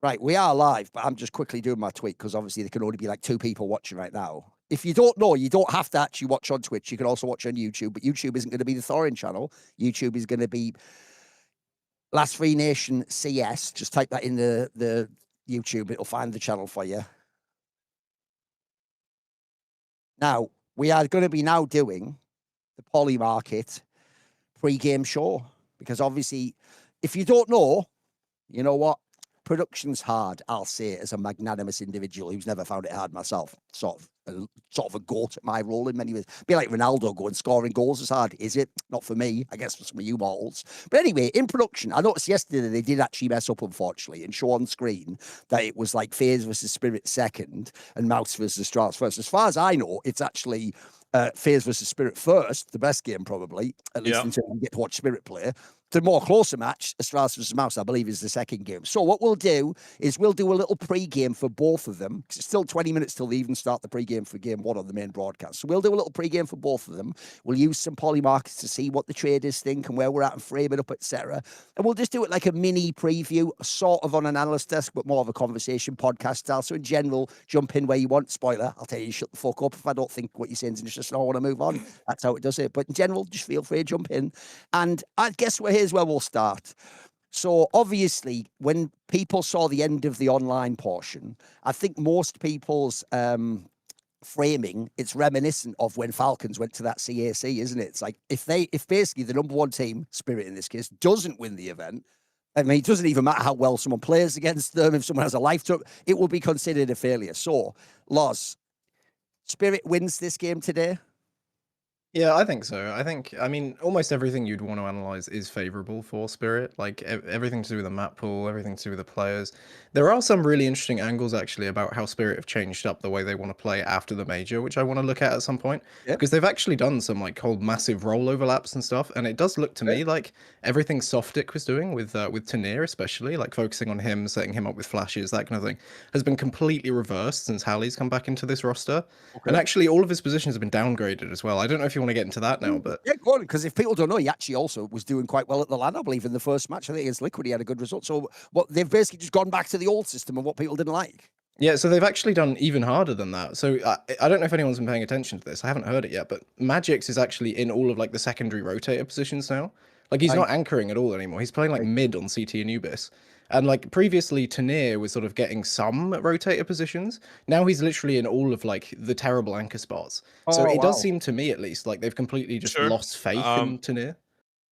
Right, we are live, but I'm just quickly doing my tweet because obviously there can only be like 2 people watching right now. If you don't know, you don't have to actually watch on Twitch. You can also watch on YouTube, but YouTube isn't going to be the Thorin channel. YouTube is going to be Last Free Nation CS. Just type that in the YouTube. It'll find the channel for you. Now, we are going to be now doing the Poly Market pre-game show because obviously, if you don't know, you know what? Production's hard, I'll say it as a magnanimous individual who's never found it hard myself. Sort of a goat at my role in many ways. Be like Ronaldo going scoring goals is hard, is it? Not for me, I guess for some of you mortals. But anyway, in production, I noticed yesterday they did actually mess up, unfortunately, and show on screen that it was like FaZe versus Spirit second and Mouse versus Strauss first. As far as I know, it's actually FaZe versus Spirit first, the best game probably, at least until you get to watch Spirit play. The more closer match, Strauss versus Mouse, I believe, is the second game. So what we'll do is we'll do a little pre-game for both of them, because it's still 20 minutes till they even start the pre-game for game 1 on the main broadcast. So we'll do a little pre-game for both of them. We'll use some poly markets to see what the traders think and where we're at and frame it up, etc. And we'll just do it like a mini preview, sort of on an analyst desk, but more of a conversation podcast style. So in general, jump in where you want. Spoiler, I'll tell you, shut the fuck up if I don't think what you're saying is interesting. I want to move on. That's how it does it. But in general, just feel free to jump in. And I guess here's where we'll start. So obviously, when people saw the end of the online portion, I think most people's framing, it's reminiscent of when Falcons went to that CAC, isn't it? It's like if basically the number 1 team, Spirit in this case, doesn't win the event, I mean, it doesn't even matter how well someone plays against them. If someone has a life to it will be considered a failure. So, Loz, Spirit wins this game today. Yeah, I think so. I mean, almost everything you'd want to analyze is favorable for Spirit. Like everything to do with the map pool, everything to do with the players. There are some really interesting angles actually about how Spirit have changed up the way they want to play after the major, which I want to look at some point. Yeah. Because they've actually done some like whole massive role overlaps and stuff, and it does look to me like everything Softic was doing with Tanir, especially like focusing on him, setting him up with flashes, that kind of thing, has been completely reversed since Hallie's come back into this roster. And actually, all of his positions have been downgraded as well. I don't know if you want to get into that now, but yeah, go on, because if people don't know, he actually also was doing quite well at the LAN, I believe, in the first match. I think against Liquid, he had a good result. So what they've basically just gone back to the old system and what people didn't like. yeah, so they've actually done even harder than that. So I don't know if anyone's been paying attention to this. I haven't heard it yet, but Magix is actually in all of like the secondary rotator positions now. Like he's not anchoring at all anymore. He's playing like mid on CT Anubis. And like previously, Tanir was sort of getting some rotator positions. Now he's literally in all of like the terrible anchor spots. So it does seem to me, at least, like they've completely just lost faith in Tanir.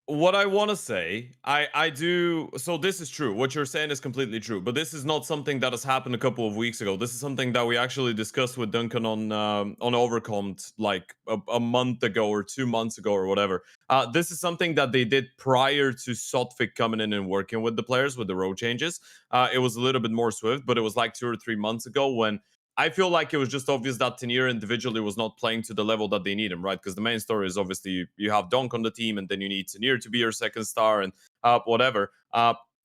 What I want to say, I do. So this is true. What you're saying is completely true. But this is not something that has happened a couple of weeks ago. This is something that we actually discussed with Duncan on Overcombed like a month ago or 2 months ago or whatever. This is something that they did prior to Sotfic coming in and working with the players with the road changes. It was a little bit more swift, but it was like 2 or 3 months ago when I feel like it was just obvious that Tanir individually was not playing to the level that they need him, right? Because the main story is obviously you have Donk on the team, and then you need Tanir to be your second star and whatever.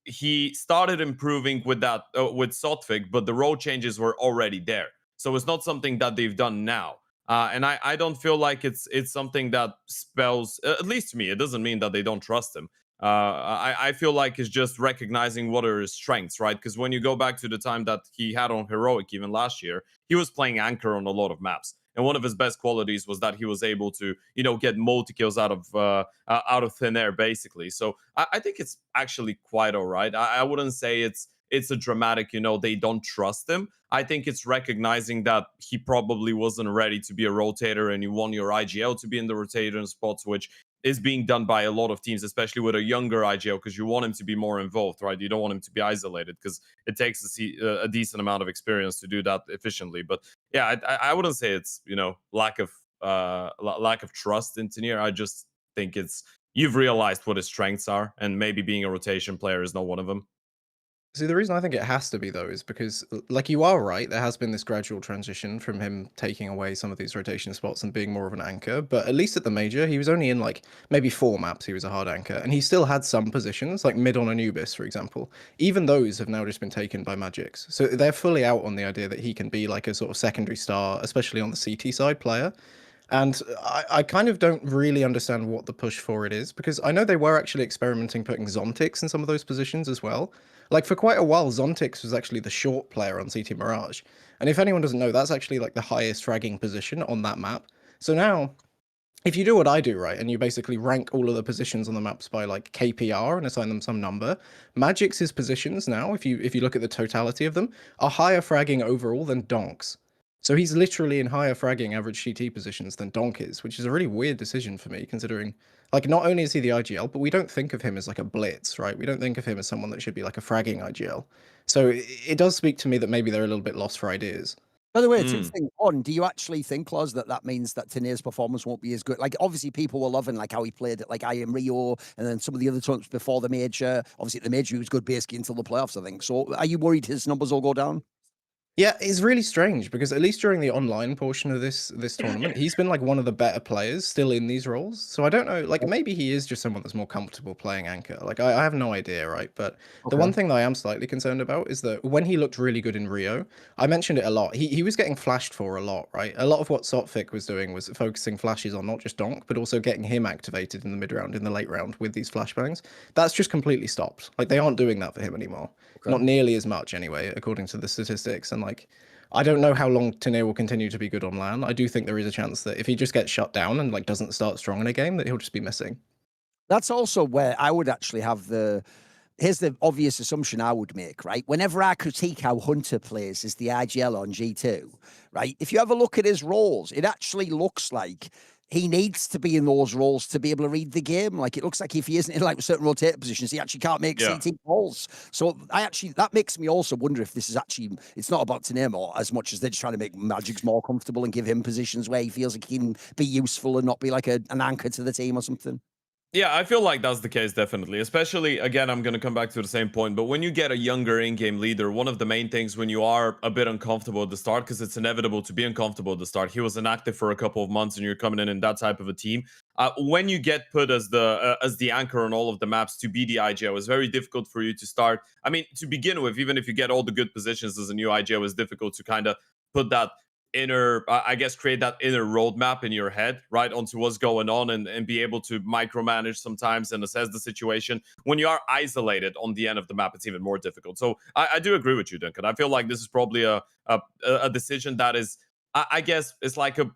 He started improving with that with Sotfic, but the role changes were already there, so it's not something that they've done now. And I don't feel like it's something that spells, at least to me, it doesn't mean that they don't trust him. I feel like it's just recognizing what are his strengths, right? Because when you go back to the time that he had on Heroic, even last year, he was playing Anchor on a lot of maps. And one of his best qualities was that he was able to, get multi-kills out of thin air, basically. So I think it's actually quite all right. I wouldn't say it's a dramatic, they don't trust him. I think it's recognizing that he probably wasn't ready to be a rotator, and you want your IGL to be in the rotator spots, which is being done by a lot of teams, especially with a younger IGL, because you want him to be more involved, right? You don't want him to be isolated, because it takes a decent amount of experience to do that efficiently. But yeah, I wouldn't say it's lack of trust in Tanir. I just think it's you've realized what his strengths are, and maybe being a rotation player is not one of them. See, the reason I think it has to be, though, is because, like, you are right, there has been this gradual transition from him taking away some of these rotation spots and being more of an anchor, but at least at the major, he was only in, like, maybe 4 maps he was a hard anchor, and he still had some positions, like mid on Anubis, for example. Even those have now just been taken by Magix. So they're fully out on the idea that he can be, like, a sort of secondary star, especially on the CT side player. And I kind of don't really understand what the push for it is, because I know they were actually experimenting putting Zontix in some of those positions as well. Like for quite a while, Zontix was actually the short player on CT Mirage. And if anyone doesn't know, that's actually like the highest fragging position on that map. So now, if you do what I do, right, and you basically rank all of the positions on the maps by like KPR and assign them some number, Magix's positions now, if you look at the totality of them, are higher fragging overall than Donk's. So he's literally in higher fragging average GT positions than Donk is, which is a really weird decision for me, considering, like, not only is he the IGL, but we don't think of him as like a blitz, right? We don't think of him as someone that should be like a fragging IGL. So it does speak to me that maybe they're a little bit lost for ideas. By the way, two things. One, do you actually think, Loz, that means that Tanir's performance won't be as good? Like, obviously, people were loving like how he played it, like I am Rio, and then some of the other tournaments before the major. Obviously, at the major, he was good basically until the playoffs, I think. So, are you worried his numbers will go down? Yeah, it's really strange because at least during the online portion of this tournament, he's been like one of the better players still in these roles. So I don't know, like maybe he is just someone that's more comfortable playing anchor. Like I have no idea, right? But the one thing that I am slightly concerned about is that when he looked really good in Rio, I mentioned it a lot. He was getting flashed for a lot, right? A lot of what Sotfik was doing was focusing flashes on not just Donk, but also getting him activated in the mid round, in the late round with these flashbangs. That's just completely stopped. Like they aren't doing that for him anymore. Not nearly as much anyway, according to the statistics. And like, I don't know how long Tanir will continue to be good on LAN. I do think there is a chance that if he just gets shut down and like doesn't start strong in a game, that he'll just be missing. That's also where I would actually have here's the obvious assumption I would make, right? Whenever I critique how Hunter plays as the IGL on G2, right? If you have a look at his roles, it actually looks like he needs to be in those roles to be able to read the game. Like it looks like if he isn't in like certain rotator positions, he actually can't make CT balls. So that makes me also wonder if this is actually, it's not about Tanir more as much as they're just trying to make Magix more comfortable and give him positions where he feels like he can be useful and not be like an anchor to the team or something. Yeah, I feel like that's the case, definitely. Especially, again, I'm going to come back to the same point, but when you get a younger in-game leader, one of the main things when you are a bit uncomfortable at the start, because it's inevitable to be uncomfortable at the start, he was inactive for a couple of months and you're coming in that type of a team. When you get put as the anchor on all of the maps to be the IGO, it's very difficult for you to start. I mean, to begin with, even if you get all the good positions as a new IGO, it's difficult to kind of put that create that inner roadmap in your head, right, onto what's going on and be able to micromanage sometimes and assess the situation. When you are isolated on the end of the map, it's even more difficult. So I do agree with you, Duncan. I feel like this is probably a decision that is, I guess, it's like a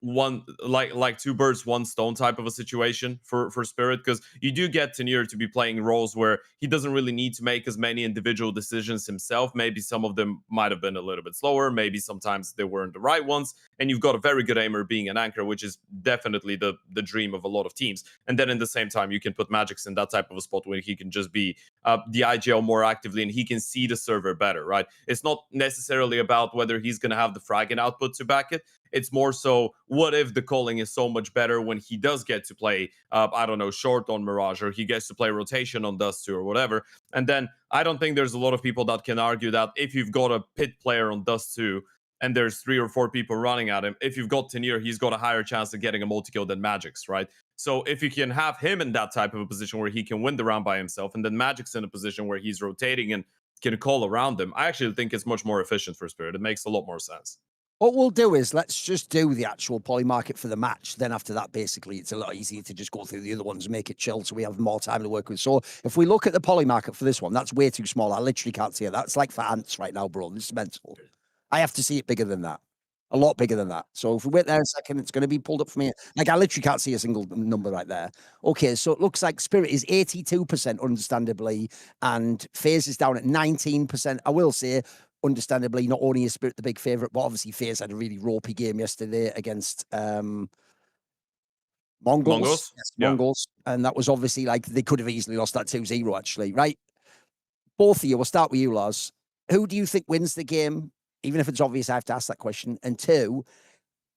one like two birds one stone type of a situation for Spirit, because you do get Tanir to be playing roles where he doesn't really need to make as many individual decisions himself. Maybe some of them might have been a little bit slower, maybe sometimes they weren't the right ones, and you've got a very good aimer being an anchor, which is definitely the dream of a lot of teams. And then in the same time you can put Magix in that type of a spot where he can just be the IGL more actively and he can see the server better, right? It's not necessarily about whether he's going to have the fragging output to back it. It's more so, what if the calling is so much better when he does get to play, I don't know, short on Mirage, or he gets to play rotation on Dust 2 or whatever. And then I don't think there's a lot of people that can argue that if you've got a pit player on Dust 2 and there's 3 or 4 people running at him, if you've got Tanir, he's got a higher chance of getting a multi-kill than Magix, right? So if you can have him in that type of a position where he can win the round by himself, and then Magix in a position where he's rotating and can call around him, I actually think it's much more efficient for Spirit. It makes a lot more sense. What we'll do is let's just do the actual poly market for the match. Then after that, basically, it's a lot easier to just go through the other ones and make it chill so we have more time to work with. So if we look at the poly market for this one, that's way too small. I literally can't see it. That's like for ants right now, bro. This is mental. I have to see it bigger than that. A lot bigger than that. So if we wait there a second, it's going to be pulled up for me. Like, I literally can't see a single number right there. Okay, so it looks like Spirit is 82%, understandably, and FaZe is down at 19%. I will say, understandably, not only is Spirit the big favourite, but obviously FaZe had a really ropey game yesterday against Mongols. Yes, Mongols. And that was obviously like, they could have easily lost that 2-0, actually, right? Both of you, we'll start with you, Lars. Who do you think wins the game? Even if it's obvious, I have to ask that question. And two,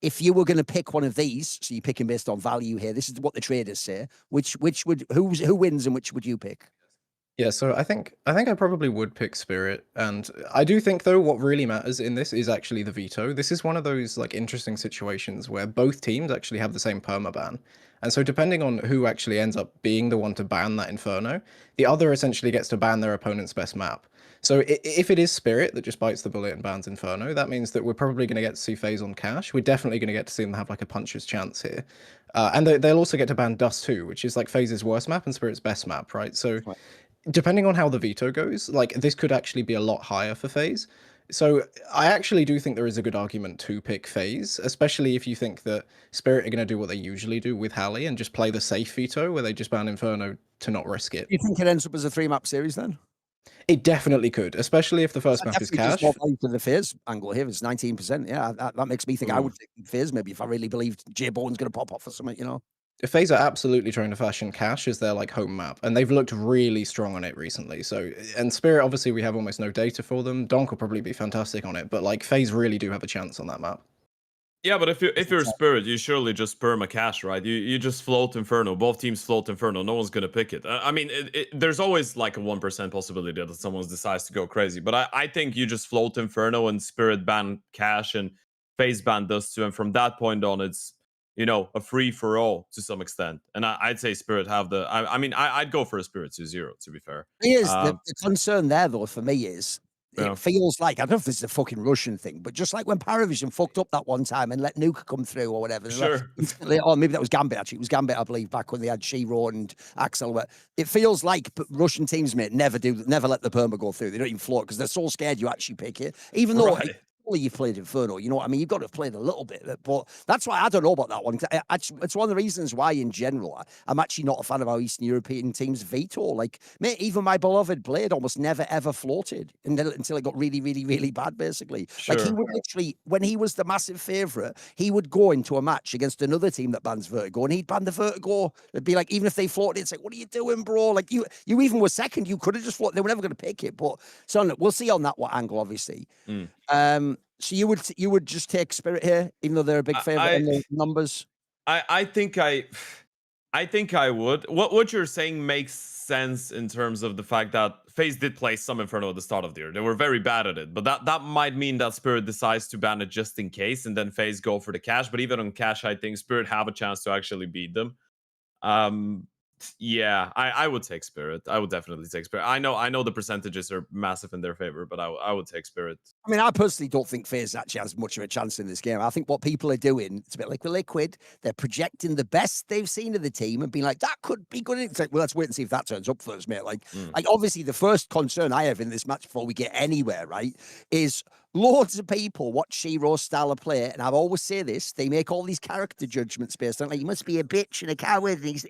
if you were going to pick one of these, so you're picking based on value here, this is what the traders say, who wins and which would you pick? Yeah, so I think I probably would pick Spirit, and I do think though what really matters in this is actually the veto. This is one of those like interesting situations where both teams actually have the same permaban. And so depending on who actually ends up being the one to ban that Inferno, the other essentially gets to ban their opponent's best map. So if it is Spirit that just bites the bullet and bans Inferno, that means that we're probably going to get to see FaZe on Cash. We're definitely going to get to see them have like a puncher's chance here. And they'll also get to ban Dust too, which is like FaZe's worst map and Spirit's best map, right? So depending on how the veto goes, like this could actually be a lot higher for FaZe. So I actually do think there is a good argument to pick FaZe, especially if you think that Spirit are going to do what they usually do with Hallie and just play the safe veto where they just ban Inferno to not risk it. You think it ends up as a 3-map series then? It definitely could, especially if the first map is Cash. To the FaZe angle here, it's 19%. Yeah, that makes me think I would take FaZe maybe if I really believed J Bone's going to pop off or something, you know. FaZe are absolutely trying to fashion Cash as their like home map, and they've looked really strong on it recently. So, and Spirit, obviously, we have almost no data for them. Donk will probably be fantastic on it, but like FaZe really do have a chance on that map. Yeah, but if you're a Spirit, you surely just perma Cash, right? You just float Inferno. Both teams float Inferno. No one's gonna pick it. I mean, there's always like a 1% possibility that someone decides to go crazy. But I think you just float Inferno and Spirit ban Cash and FaZe ban Dust too. And from that point on, it's, you know, a free for all to some extent. And I'd say Spirit have the. I mean, I'd go for a Spirit 2-0 to be fair. The concern there though for me is. Yeah. It feels like, I don't know if this is a fucking Russian thing, but just like when Paravision fucked up that one time and let Nuke come through or whatever. Sure. Or maybe that was Gambit, actually. It was Gambit, I believe, back when they had Shiro and Axel. It feels like Russian teams, mate, never let the perma go through. They don't even float because they're so scared you actually pick it. Even though you've played Inferno, you know what I mean? You've got to have played a little bit, but that's why I don't know about that one. It's one of the reasons why, in general, I'm actually not a fan of how Eastern European teams veto. Like, mate, even my beloved Blade almost never ever floated until it got really, really, really bad, basically. Sure. Like, he would literally, when he was the massive favourite, he would go into a match against another team that bans Vertigo, and he'd ban the Vertigo. It'd be like, even if they floated, it's like, what are you doing, bro? Like, you even were second, you could have just floated. They were never going to pick it. But, so we'll see on that angle, obviously. So you would just take Spirit here, even though they're a big favorite in the numbers. I think I would. What you're saying makes sense in terms of the fact that FaZe did play some Inferno at the start of the year. They were very bad at it, but that might mean that Spirit decides to ban it just in case, and then FaZe go for the Cash. But even on Cash, I think Spirit have a chance to actually beat them. Yeah, I would take Spirit. I would definitely take Spirit. I know the percentages are massive in their favor, but I would take Spirit. I mean, I personally don't think FaZe actually has much of a chance in this game. I think what people are doing, it's a bit like with Liquid, they're projecting the best they've seen of the team and being like, that could be good. It's like, well, let's wait and see if that turns up first, mate. Like obviously the first concern I have in this match before we get anywhere, right, is loads of people watch Shiro's style of play, and I always say this, they make all these character judgments based on, like, he must be a bitch and a coward, and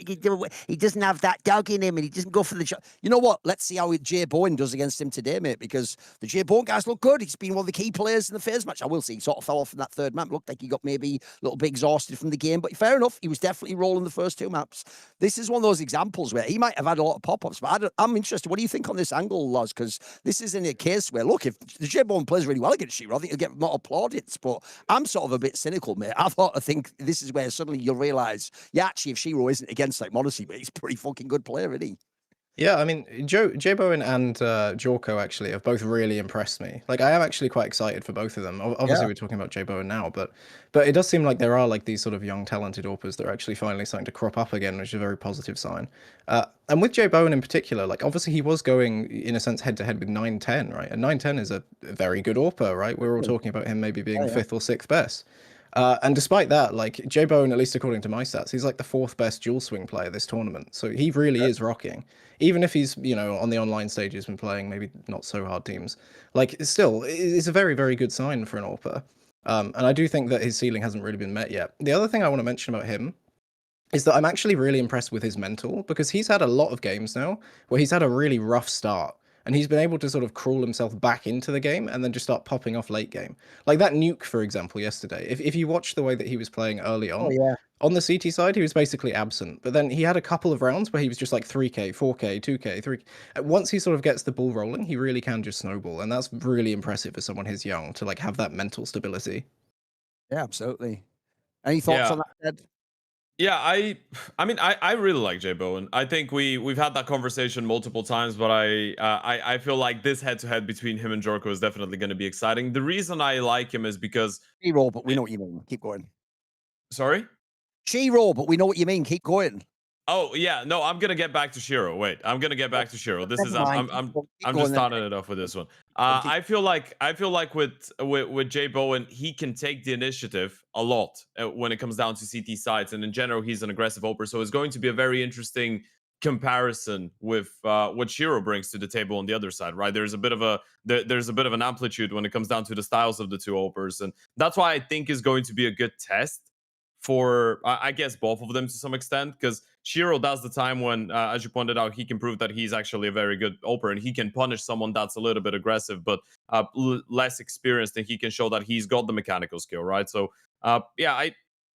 he doesn't have that dog in him, and he doesn't go for the shot. You know what? Let's see how J Bowen does against him today, mate, because the J Bowen guys look good. He's been one of the key players in the FaZe match. I will say he sort of fell off in that third map. Looked like he got maybe a little bit exhausted from the game, but fair enough. He was definitely rolling the first two maps. This is one of those examples where he might have had a lot of pop-ups, but I'm interested. What do you think on this angle, Loz? Because this isn't a case where, look, if the J Bowen plays really well against Shiro, I think he'll get not applaudits, but I'm sort of a bit cynical, mate. I think this is where suddenly you'll realise, yeah, actually, if Shiro isn't against like Modesty, but he's a pretty fucking good player, isn't he? Yeah, I mean, J Bowen and Jorko actually have both really impressed me. Like, I am actually quite excited for both of them. Obviously, we're talking about J Bowen now, but it does seem like there are like these sort of young, talented AWPers that are actually finally starting to crop up again, which is a very positive sign. And with J Bowen in particular, like, obviously he was going, in a sense, head-to-head with 910, right? And 910 is a very good AWPer, right? We're all talking about him maybe being fifth or sixth best. And despite that, like, J Bowen, at least according to my stats, he's like the fourth best dual swing player this tournament. So he really is rocking. Even if he's, you know, on the online stages when playing maybe not so hard teams. Like, still, it's a very, very good sign for an AWPer. And I do think that his ceiling hasn't really been met yet. The other thing I want to mention about him is that I'm actually really impressed with his mental, because he's had a lot of games now where he's had a really rough start. And he's been able to sort of crawl himself back into the game and then just start popping off late game. Like that nuke, for example, yesterday. If you watch the way that he was playing early on, on the CT side, he was basically absent. But then he had a couple of rounds where he was just like 3K, 4K, 2K, 3K. Once he sort of gets the ball rolling, he really can just snowball. And that's really impressive for someone his young to like have that mental stability. Yeah, absolutely. Any thoughts on that, Ed? Yeah, I mean, I really like J Bowen. I think we've had that conversation multiple times, but I feel like this head-to-head between him and Jorko is definitely going to be exciting. The reason I like him is because She-roll, but we know what you mean. Keep going. Sorry? She-roll, but we know what you mean. Keep going. Oh yeah, no, I'm gonna get back to Shiro. Wait, I'm gonna get back to Shiro. This is Never mind. Keep I'm going just then. starting it off with this one. Keep- I feel like with Jay Bowen, he can take the initiative a lot when it comes down to CT sides, and in general, he's an aggressive opener. So it's going to be a very interesting comparison with what Shiro brings to the table on the other side, right? There's a bit of there's a bit of an amplitude when it comes down to the styles of the two opers, and that's why I think is going to be a good test for I guess both of them to some extent, because Shiro does the time when, as you pointed out, he can prove that he's actually a very good opener and he can punish someone that's a little bit aggressive but less experienced, and he can show that he's got the mechanical skill, right? So, yeah,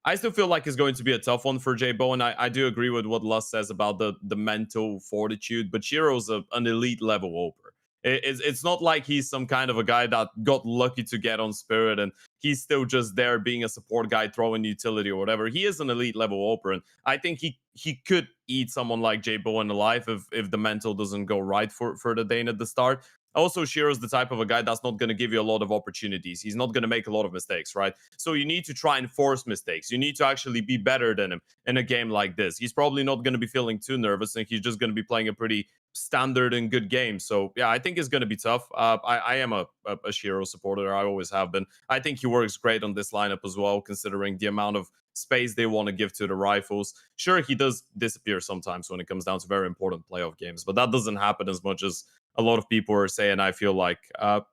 I still feel like it's going to be a tough one for Jay Bowen. I do agree with what Lust says about the mental fortitude, but Shiro's an elite level opener. It's not like he's some kind of a guy that got lucky to get on Spirit and he's still just there being a support guy throwing utility or whatever. He is an elite level opener, and I think he could eat someone like Jay Bowen alive if the mental doesn't go right for the Dane at the start. Also, Shiro's the type of a guy that's not going to give you a lot of opportunities. He's not going to make a lot of mistakes, right? So you need to try and force mistakes. You need to actually be better than him in a game like this. He's probably not going to be feeling too nervous, and he's just going to be playing a pretty standard and good game. So yeah, I think it's going to be tough. I am a Shiro supporter. I always have been. I think he works great on this lineup as well, considering the amount of space they want to give to the rifles. Sure, he does disappear sometimes when it comes down to very important playoff games, but that doesn't happen as much as a lot of people are saying. I feel like,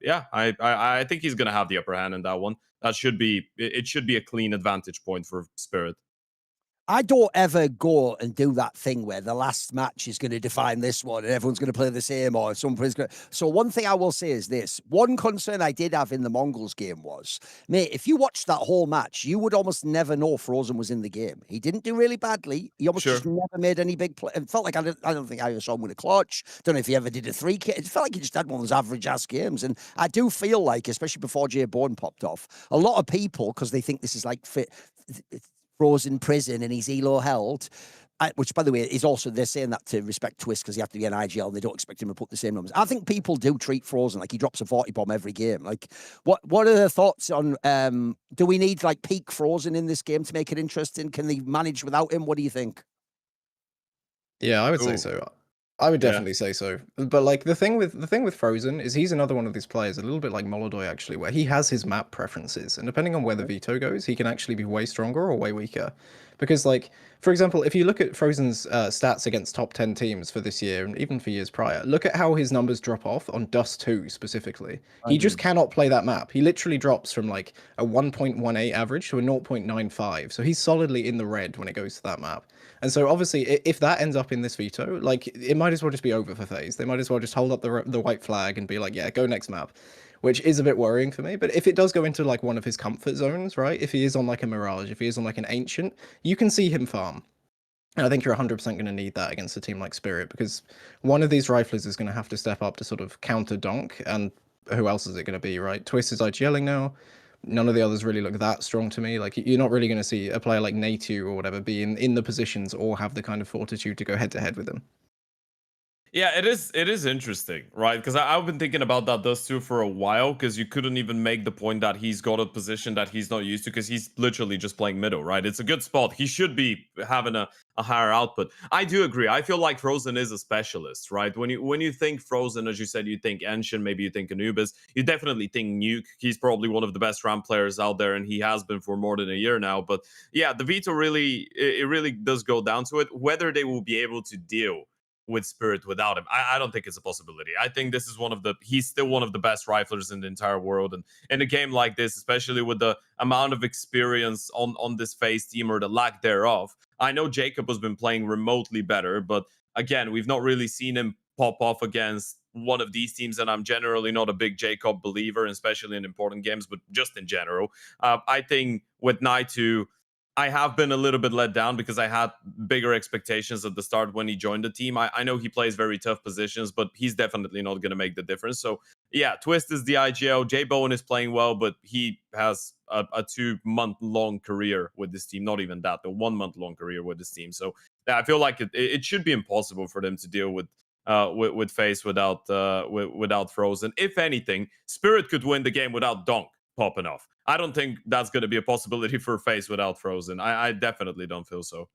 yeah, I think he's going to have the upper hand in that one. That should be it. Should be a clean advantage point for Spirit. I don't ever go and do that thing where the last match is going to define this one and everyone's going to play the same, or somebody's going to. So one thing I will say is this. One concern I did have in the Mongols game was, mate, if you watched that whole match, you would almost never know Frozen was in the game. He didn't do really badly. He almost Sure. just never made any big play. It felt like I don't think I ever saw him with a clutch. Don't know if he ever did a 3K. It felt like he just had one of those average-ass games. And I do feel like, especially before Jay Bowen popped off, a lot of people, because they think this is like Frozen prison and he's ELO held, which, by the way, is also, they're saying that to respect Twist because he have to be an IGL and they don't expect him to put the same numbers. I think people do treat Frozen like he drops a 40 bomb every game. Like, what are their thoughts on, do we need like peak Frozen in this game to make it interesting? Can they manage without him? What do you think? Yeah, I would say Ooh. so. I would Yeah. definitely say so. But like the thing with Frozen is he's another one of these players, a little bit like Molodoy actually, where he has his map preferences, and depending on where the veto goes, he can actually be way stronger or way weaker. Because like, for example, if you look at Frozen's stats against top 10 teams for this year and even for years prior, look at how his numbers drop off on Dust 2 specifically. He just cannot play that map. He literally drops from like a 1.18 average to a 0.95. So he's solidly in the red when it goes to that map. And so obviously, if that ends up in this veto, like it might as well just be over for FaZe. They might as well just hold up the white flag and be like, yeah, go next map, which is a bit worrying for me. But if it does go into like one of his comfort zones, right? If he is on like a Mirage, if he is on like an Ancient, you can see him farm. And I think you're 100% going to need that against a team like Spirit, because one of these riflers is going to have to step up to sort of counter Donk, and who else is it going to be, right? Twist is IGLing now. None of the others really look that strong to me. Like, you're not really going to see a player like Natu or whatever be in the positions or have the kind of fortitude to go head to head with him. Yeah, it is interesting, right? Because I've been thinking about that Dust 2 for a while, because you couldn't even make the point that he's got a position that he's not used to, because he's literally just playing middle, right? It's a good spot. He should be having a higher output. I do agree. I feel like Frozen is a specialist, right? When you think Frozen, as you said, you think Ancient, maybe you think Anubis, you definitely think Nuke. He's probably one of the best ramp players out there, and he has been for more than a year now. But yeah, the veto really, it really does go down to it. Whether they will be able to deal with Spirit without him, I don't think it's a possibility. I think this is he's still one of the best riflers in the entire world, and in a game like this, especially with the amount of experience on this FaZe team, or the lack thereof. I know Jacob has been playing remotely better, but again, we've not really seen him pop off against one of these teams, and I'm generally not a big Jacob believer, especially in important games, but just in general. I think with Naitu, I have been a little bit let down because I had bigger expectations at the start when he joined the team. I know he plays very tough positions, but he's definitely not going to make the difference. So, yeah, Twist is the IGL. Jay Bowen is playing well, but he has a 2-month-long career with this team. Not even that, a 1-month-long career with this team. So, yeah, I feel like it should be impossible for them to deal with FaZe without Frozen. If anything, Spirit could win the game without Donk popping off. I don't think that's going to be a possibility for FaZe without Frozen. I definitely don't feel so.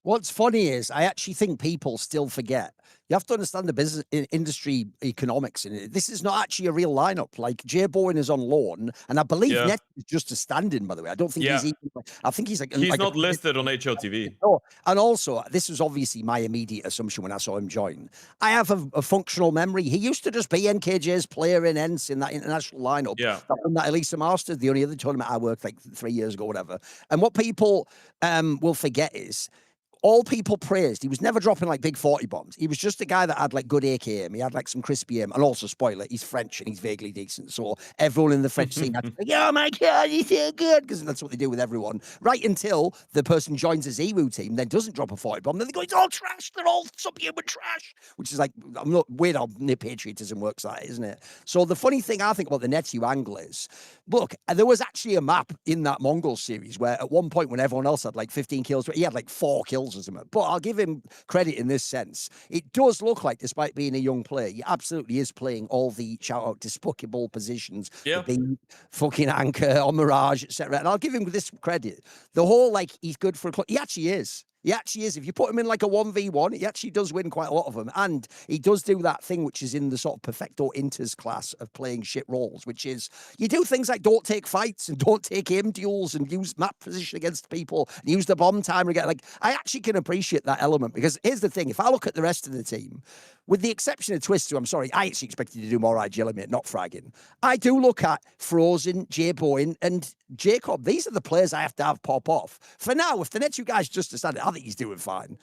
What's funny is I actually think people still forget. You have to understand the business industry economics in it. This is not actually a real lineup. Like Jay Bowen is on loan, and I believe Yeah. Net is just a stand-in. By the way, I don't think Yeah. he's even. I think he's like He's like not listed on HLTV. Oh, and also, this was obviously my immediate assumption when I saw him join. I have a functional memory. He used to just be NKJ's player in Ents in that international lineup. Yeah. That won that Elisa Masters, the only other tournament I worked like 3 years ago, whatever. And what people will forget is all people praised. He was never dropping like big 40 bombs. He was just a guy that had like good AKM. He had like some crispy aim. And also, spoiler, he's French and he's vaguely decent. So everyone in the French scene had to think, oh my God, he's so good. Because that's what they do with everyone. Right until the person joins his Ewu team, then doesn't drop a 40 bomb. Then they go, it's all trash. They're all subhuman trash. Which is like, I'm not weird how patriotism works, that, isn't it? So the funny thing I think about the Netu angle is, look, there was actually a map in that Mongol series where at one point when everyone else had like 15 kills, he had like 4 kills or something. But I'll give him credit in this sense. It does look like, despite being a young player, he absolutely is playing all the shout-out despicable positions. Yeah. The fucking anchor on Mirage, etc. And I'll give him this credit. The whole, like, he's good for a club. He actually is. He actually is. If you put him in like a 1v1, he actually does win quite a lot of them. And he does do that thing which is in the sort of perfecto inters class of playing shit roles, which is you do things like don't take fights and don't take aim duels and use map position against people and use the bomb timer again. Like, I actually can appreciate that element because here's the thing. If I look at the rest of the team, with the exception of Twist, who I'm sorry, I actually expected to do more agility, not fragging. I do look at Frozen, Jay Bowen, and Jacob. These are the players I have to have pop off. For now, if the next two guys just decided, I think he's doing fine.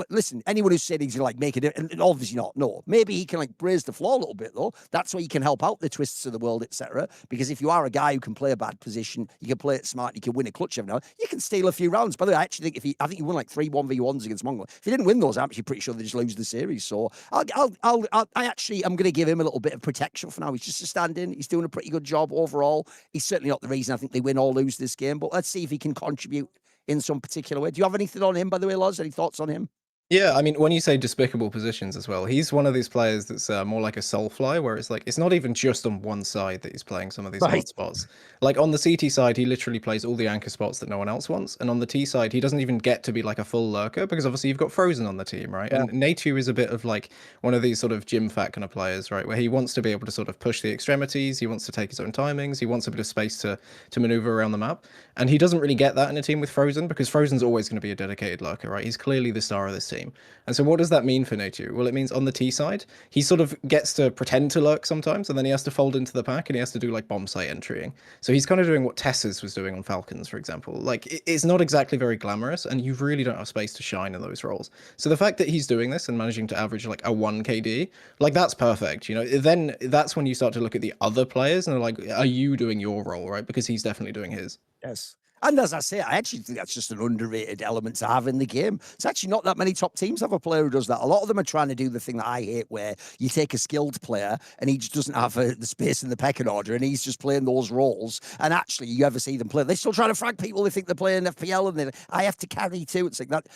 Listen, anyone who's saying he's gonna like make it, and obviously not, no. Maybe he can like raise the floor a little bit though. That's where you can help out the Twists of the world, etc. Because if you are a guy who can play a bad position, you can play it smart, you can win a clutch every now, you can steal a few rounds. By the way, I actually think I think he won like 3 1v1s against Mongol. If he didn't win those, I'm actually pretty sure they just lose the series. So I'm going to give him a little bit of protection for now. He's just a stand-in. He's doing a pretty good job overall. He's certainly not the reason I think they win or lose this game, but let's see if he can contribute in some particular way. Do you have anything on him, by the way, Luz? Any thoughts on him? Yeah, I mean, when you say despicable positions as well, he's one of these players that's more like a soulfly, where it's like, it's not even just on one side that he's playing some of these hard spots. Like on the CT side, he literally plays all the anchor spots that no one else wants. And on the T side, he doesn't even get to be like a full lurker because obviously you've got Frozen on the team, right? Yeah. And Natu is a bit of like one of these sort of gym fat kind of players, right? Where he wants to be able to sort of push the extremities. He wants to take his own timings. He wants a bit of space to maneuver around the map. And he doesn't really get that in a team with Frozen because Frozen's always going to be a dedicated lurker, right? He's clearly the star of this team. And so what does that mean for Natu? Well, it means on the T side, he sort of gets to pretend to lurk sometimes, and then he has to fold into the pack, and he has to do like bomb site entrying. So he's kind of doing what Tess's was doing on Falcons, for example. Like, it's not exactly very glamorous, and you really don't have space to shine in those roles. So the fact that he's doing this and managing to average like a 1 KD, like that's perfect. You know, then that's when you start to look at the other players and they're like, are you doing your role, right? Because he's definitely doing his. Yes. And as I say, I actually think that's just an underrated element to have in the game. It's actually not that many top teams have a player who does that. A lot of them are trying to do the thing that I hate, where you take a skilled player and he just doesn't have the space in the pecking order and he's just playing those roles. And actually, you ever see them play, they're still trying to frag people. They think they're playing FPL and I have to carry too. It's like that.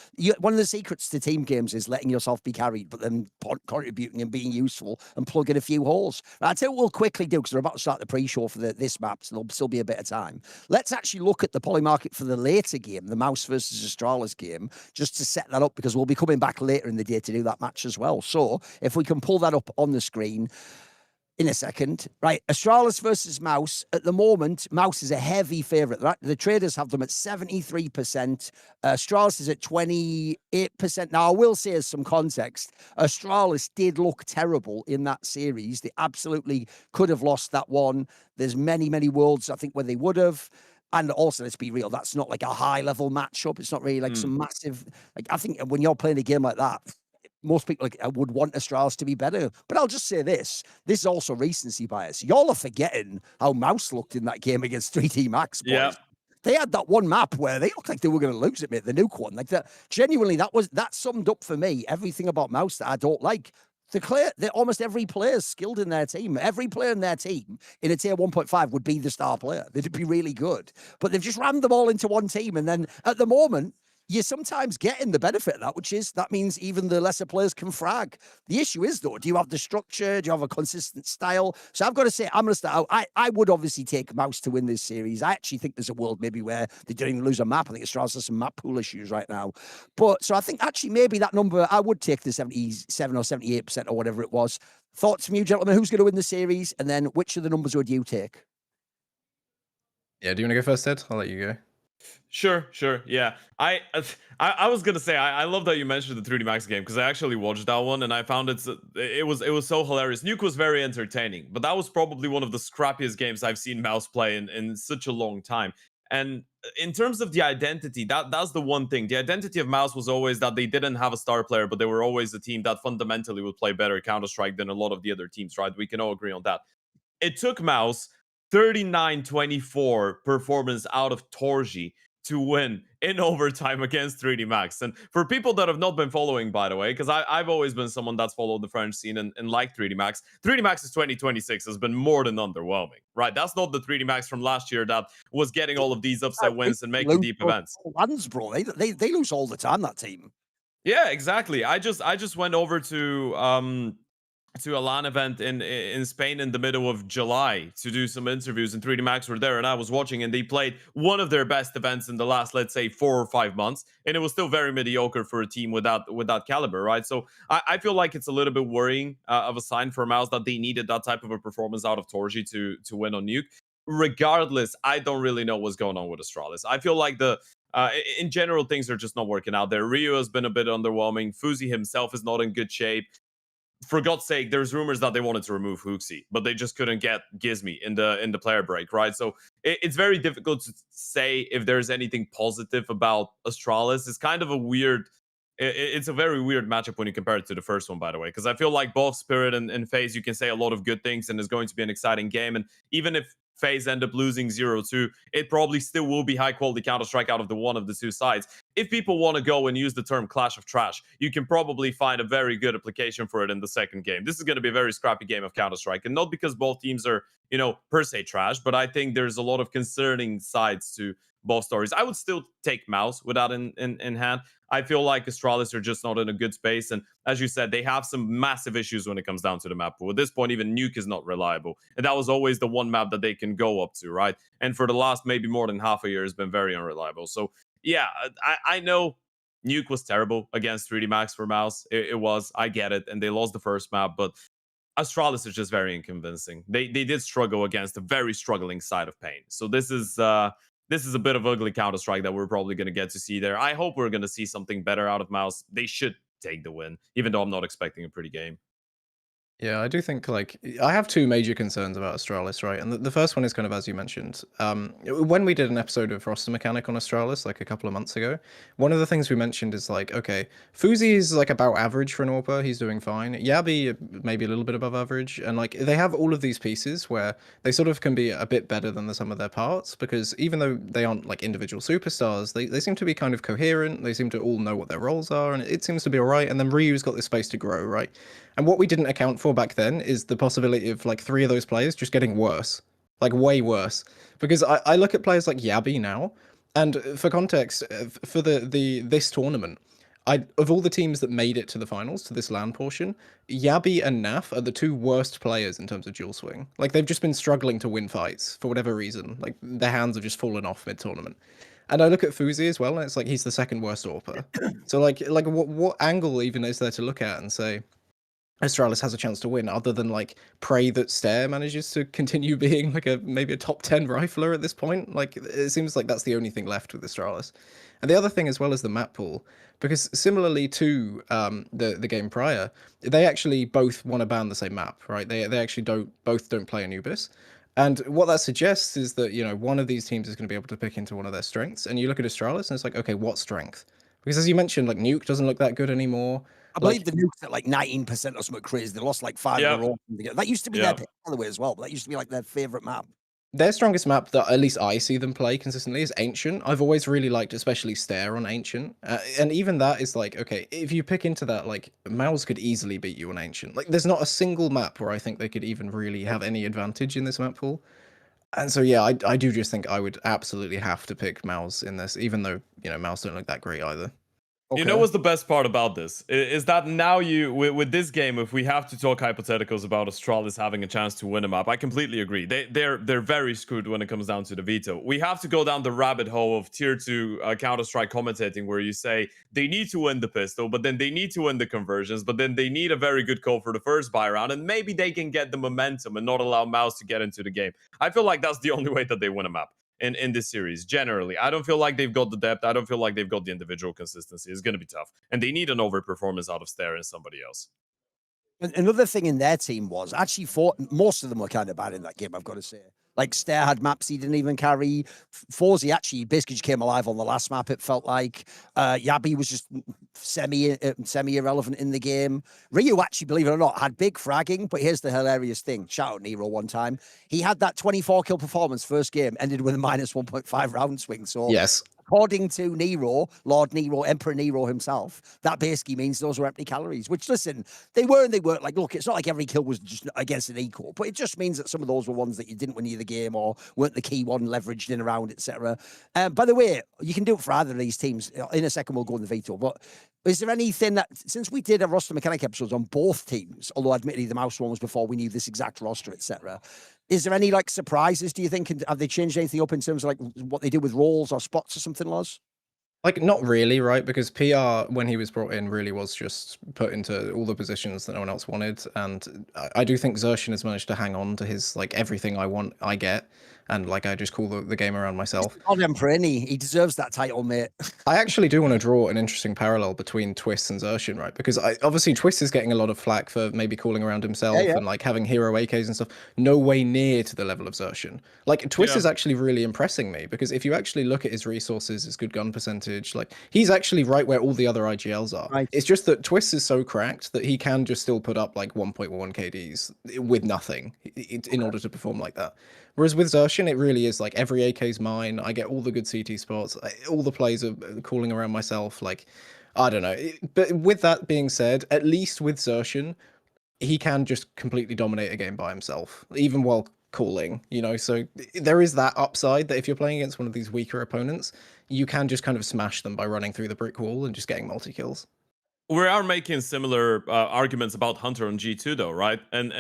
One of the secrets to team games is letting yourself be carried, but then contributing and being useful and plugging a few holes. I tell you what we'll quickly do, because we're about to start the pre-show for this map, so there'll still be a bit of time. Let's actually look at the poly market for the later game, the Mouse versus Astralis game, just to set that up, because we'll be coming back later in the day to do that match as well. So if we can pull that up on the screen in a second. Right, Astralis versus Mouse. At the moment, Mouse is a heavy favourite. The traders have them at 73%. Astralis is at 28%. Now, I will say, as some context, Astralis did look terrible in that series. They absolutely could have lost that one. There's many, many worlds, I think, where they would have. And also, let's be real, that's not like a high-level matchup. It's not really like some massive... Like, I think when you're playing a game like that, most people would want Astralis to be better. But I'll just say this. This is also recency bias. Y'all are forgetting how Mouse looked in that game against 3D Max, boys. Yeah. They had that one map where they looked like they were going to lose it, mate, the nuke one. Like that, genuinely, that summed up for me everything about Mouse that I don't like. Almost every player is skilled in their team. Every player in their team in a tier 1.5 would be the star player. They'd be really good. But they've just rammed them all into one team. And then at the moment, you're sometimes getting the benefit of that, which is that means even the lesser players can frag. The issue is, though, do you have the structure? Do you have a consistent style? So I've got to say, I'm going to start out. I would obviously take Mouse to win this series. I actually think there's a world maybe where they don't even lose a map. I think Australia has some map pool issues right now. But so I think actually maybe that number, I would take the 77 or 78% or whatever it was. Thoughts from you, gentlemen? Who's going to win the series? And then which of the numbers would you take? Yeah, do you want to go first, Ted? I'll let you go. Sure. Yeah, I was gonna say I love that you mentioned the 3D Max game because I actually watched that one and I found it was so hilarious. Nuke was very entertaining, but that was probably one of the scrappiest games I've seen Mouse play in such a long time. And in terms of the identity, that's the one thing. The identity of Mouse was always that they didn't have a star player, but they were always a team that fundamentally would play better Counter-Strike than a lot of the other teams, right? We can all agree on that. It took Mouse 39-24 performance out of Torji to win in overtime against 3D Max. And for people that have not been following, by the way, because I've always been someone that's followed the French scene and liked 3D Max, 3D Max's 2026 has been more than underwhelming, right? That's not the 3D Max from last year that was getting all of these upset wins and making deep events. Lands, bro. They lose all the time, that team. Yeah, exactly. I just went over to a LAN event in Spain in the middle of July to do some interviews, and 3D Max were there, and I was watching, and they played one of their best events in the last, let's say, 4 or 5 months, and it was still very mediocre for a team with that caliber, right? So I feel like it's a little bit worrying of a sign for Mouse that they needed that type of a performance out of Torji to win on Nuke. Regardless, I don't really know what's going on with Astralis. I feel like in general, things are just not working out there. Ryu has been a bit underwhelming. Fuzi himself is not in good shape. For God's sake, there's rumors that they wanted to remove Hooksy, but they just couldn't get Gizmy in the player break, right? So it's very difficult to say if there's anything positive about Astralis. It's kind of a weird. It's a very weird matchup when you compare it to the first one, by the way, because I feel like both Spirit and FaZe, you can say a lot of good things, and it's going to be an exciting game. And even if FaZe end up losing 0-2, it probably still will be high quality Counter-Strike out of the one of the two sides. If people want to go and use the term clash of trash, you can probably find a very good application for it in the second game. This is going to be a very scrappy game of Counter-Strike, and not because both teams are, per se trash, but I think there's a lot of concerning sides to both stories. I would still take Mouse with that in hand. I feel like Astralis are just not in a good space. And as you said, they have some massive issues when it comes down to the map pool. At this point, even Nuke is not reliable. And that was always the one map that they can go up to, right? And for the last maybe more than half a year, has been very unreliable. So, yeah, I know Nuke was terrible against 3D Max for Mouse. It was. I get it. And they lost the first map. But Astralis is just very unconvincing. They did struggle against a very struggling side of Pain. So this is a bit of ugly Counter-Strike that we're probably going to get to see there. I hope we're going to see something better out of Mouse. They should take the win, even though I'm not expecting a pretty game. Yeah, I do think, like, I have two major concerns about Astralis, right? And the first one is kind of, as you mentioned, when we did an episode of Roster Mechanic on Astralis, like a couple of months ago, one of the things we mentioned is, like, okay, Fuzi is, like, about average for an AWPer. He's doing fine. Yabi, maybe a little bit above average. And, like, they have all of these pieces where they sort of can be a bit better than the sum of their parts, because even though they aren't, like, individual superstars, they seem to be kind of coherent. They seem to all know what their roles are, and it seems to be all right. And then Ryu's got this space to grow, right? And what we didn't account for back then is the possibility of, like, 3 of those players just getting worse. Like, way worse. Because I look at players like Yabi now, and for context, for this tournament, of all the teams that made it to the finals, to this LAN portion, Yabi and Naf are the 2 worst players in terms of dual swing. Like, they've just been struggling to win fights for whatever reason. Like, their hands have just fallen off mid-tournament. And I look at Fuzi as well, and it's like he's the 2nd worst AWPer. So, like what angle even is there to look at and say Astralis has a chance to win, other than, like, pray that Stare manages to continue being, like, maybe a top 10 rifler at this point? Like, it seems like that's the only thing left with Astralis. And the other thing as well is the map pool, because similarly to the game prior, they actually both want to ban the same map, right? They actually both don't play Anubis. And what that suggests is that, one of these teams is going to be able to pick into one of their strengths. And you look at Astralis and it's like, okay, what strength? Because as you mentioned, like, Nuke doesn't look that good anymore. I believe the Nuke's at like 19% or something crazy. They lost like 5 in a row. That used to be their pick, by the way, as well. But that used to be like their favorite map. Their strongest map that at least I see them play consistently is Ancient. I've always really liked, especially Stare on Ancient. And even that is like, okay, if you pick into that, like, Mouse could easily beat you on Ancient. Like, there's not a single map where I think they could even really have any advantage in this map pool. And so, yeah, I do just think I would absolutely have to pick Mouse in this, even though, Mouse don't look that great either. You know what's the best part about this? Is that now with this game, if we have to talk hypotheticals about Astralis having a chance to win a map, I completely agree. They're very screwed when it comes down to the veto. We have to go down the rabbit hole of tier 2 Counter-Strike commentating, where you say they need to win the pistol, but then they need to win the conversions, but then they need a very good call for the first buy round, and maybe they can get the momentum and not allow Mouse to get into the game. I feel like that's the only way that they win a map in this series. Generally, I don't feel like they've got the depth. I don't feel like they've got the individual consistency. It's going to be tough, and they need an overperformance out of Stair and somebody else. Another thing in their team was actually most of them were kind of bad in that game, I've got to say. Like Stair had maps he didn't even carry. Forzi actually basically just came alive on the last map, it felt like. Yabi was just semi-irrelevant in the game. Ryu actually, believe it or not, had big fragging, but here's the hilarious thing. Shout out Nero one time. He had that 24 kill performance first game, ended with a minus 1.5 round swing. So yes, according to Nero, Lord Nero, Emperor Nero himself, that basically means those were empty calories, which, listen, they were and they weren't. Like, look, it's not like every kill was just against an equal, but it just means that some of those were ones that you didn't win either game or weren't the key one leveraged in around, etc. By the way, you can do it for either of these teams. In a second, we'll go on the veto, but is there anything that, since we did a roster mechanic episodes on both teams, although admittedly the Mouse one was before we knew this exact roster, etc., is there any like surprises, do you think? Have they changed anything up in terms of like what they did with roles or spots or something, Loz? Like, not really, right? Because PR, when he was brought in, really was just put into all the positions that no one else wanted. And I do think Xerxian has managed to hang on to his, like, everything I want, I get. And, like, I just call the game around myself. God, Emperor, he deserves that title, mate. I actually do want to draw an interesting parallel between Twist and Xerxian, right? Because obviously Twist is getting a lot of flack for maybe calling around himself and like having hero AKs and stuff. No way near to the level of Xerxian. Like, Twist is actually really impressing me, because if you actually look at his resources, his good gun percentage, like, he's actually right where all the other IGLs are. Right. It's just that Twist is so cracked that he can just still put up like 1.1 KDs with nothing in order to perform like that. Whereas with Xerxian, it really is like every AK's mine. I get all the good CT spots. All the plays are calling around myself. Like, I don't know. But with that being said, at least with Xerxian, he can just completely dominate a game by himself, even while calling, So there is that upside that if you're playing against one of these weaker opponents, you can just kind of smash them by running through the brick wall and just getting multi-kills. We are making similar arguments about Hunter on G2 though, right? And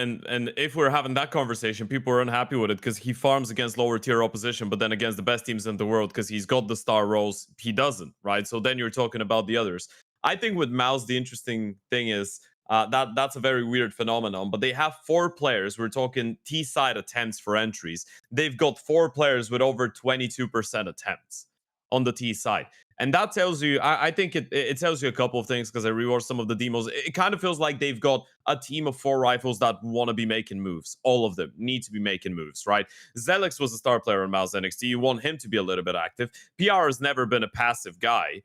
if we're having that conversation, people are unhappy with it because he farms against lower tier opposition, but then against the best teams in the world because he's got the star roles, he doesn't, right? So then you're talking about the others. I think with Mouse, the interesting thing is that's a very weird phenomenon, but they have 4 players. We're talking T-side attempts for entries. They've got 4 players with over 22% attempts on the T side. And that tells you, I think it tells you a couple of things, because I rewatched some of the demos. It kind of feels like they've got a team of 4 rifles that want to be making moves. All of them need to be making moves, right? Zelix was a star player on Mouse NXT. You want him to be a little bit active. PR has never been a passive guy.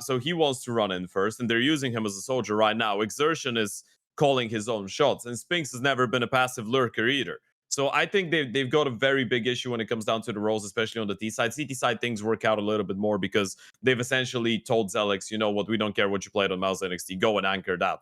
So he wants to run in first, and they're using him as a soldier right now. Xerxian is calling his own shots, and Spinks has never been a passive lurker either. So I think they've got a very big issue when it comes down to the roles, especially on the T side. CT side, things work out a little bit more because they've essentially told Zelix, you know what, we don't care what you played on Mouse NXT, go and anchor that.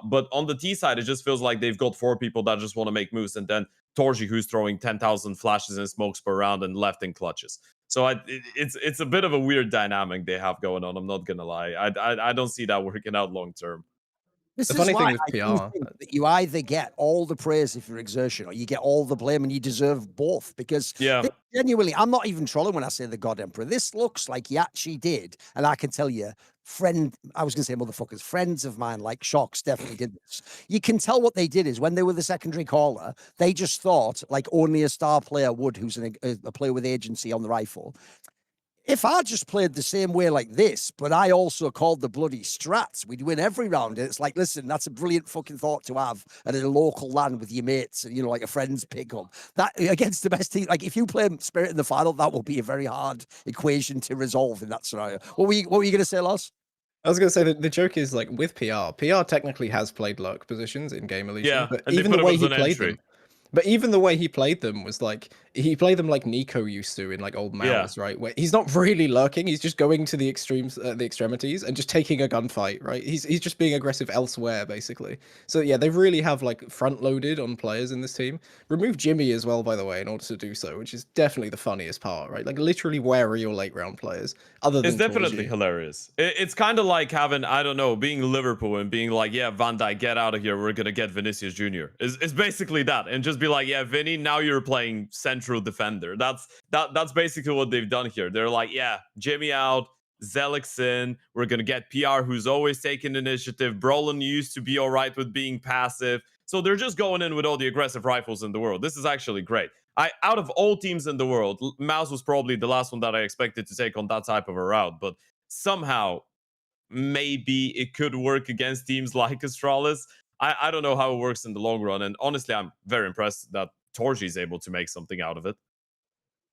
But on the T side, it just feels like they've got 4 people that just want to make moves, and then Torji, who's throwing 10,000 flashes and smokes per round and left in clutches. So it's a bit of a weird dynamic they have going on. I'm not gonna lie. I don't see that working out long term. This The is funny why thing with I do PR, think that you either get all the praise if you're Xerxian, or you get all the blame, and you deserve both. Because genuinely, I'm not even trolling when I say the God Emperor. This looks like he actually did, and I can tell you, I was going to say motherfuckers, friends of mine like Shocks definitely did this. You can tell what they did is when they were the secondary caller, they just thought like only a star player would, who's a player with agency on the rifle. If I just played the same way like this, but I also called the bloody strats, we'd win every round. It's like, listen, that's a brilliant fucking thought to have at a local LAN with your mates, and like a friend's pick-up. That against the best team, like if you play Spirit in the final, that will be a very hard equation to resolve in that scenario. What were you going to say, Lars? I was going to say that the joke is like with PR technically has played lurk positions in Game Elysium, but and even the way he played them. But even the way he played them was like, he played them like Nico used to in like old Yeah. Mouse, right? Where he's not really lurking, he's just going to the extremes, the extremities, and just taking a gunfight, right? He's just being aggressive elsewhere, basically. So yeah, they really have like front loaded on players in this team. Remove Jimmy as well, by the way, in order to do so, which is definitely the funniest part, right? Like literally, where are your late round players other than It's definitely Torji? hilarious. It's kind of like having, I don't know, being Liverpool and being like, yeah, Van Dijk, get out of here. We're going to get Vinicius Jr. It's basically that. And just be like, yeah, Vinny, now you're playing central defender. That's basically what they've done here. They're like, yeah, Jimmy out, Zelix in. We're going to get PR, who's always taking initiative. Brolin used to be all right with being passive. So they're just going in with all the aggressive rifles in the world. This is actually great. Out of all teams in the world, Mouse was probably the last one that I expected to take on that type of a route. But somehow, maybe it could work against teams like Astralis. I don't know how it works in the long run. And honestly, I'm very impressed that Torji is able to make something out of it.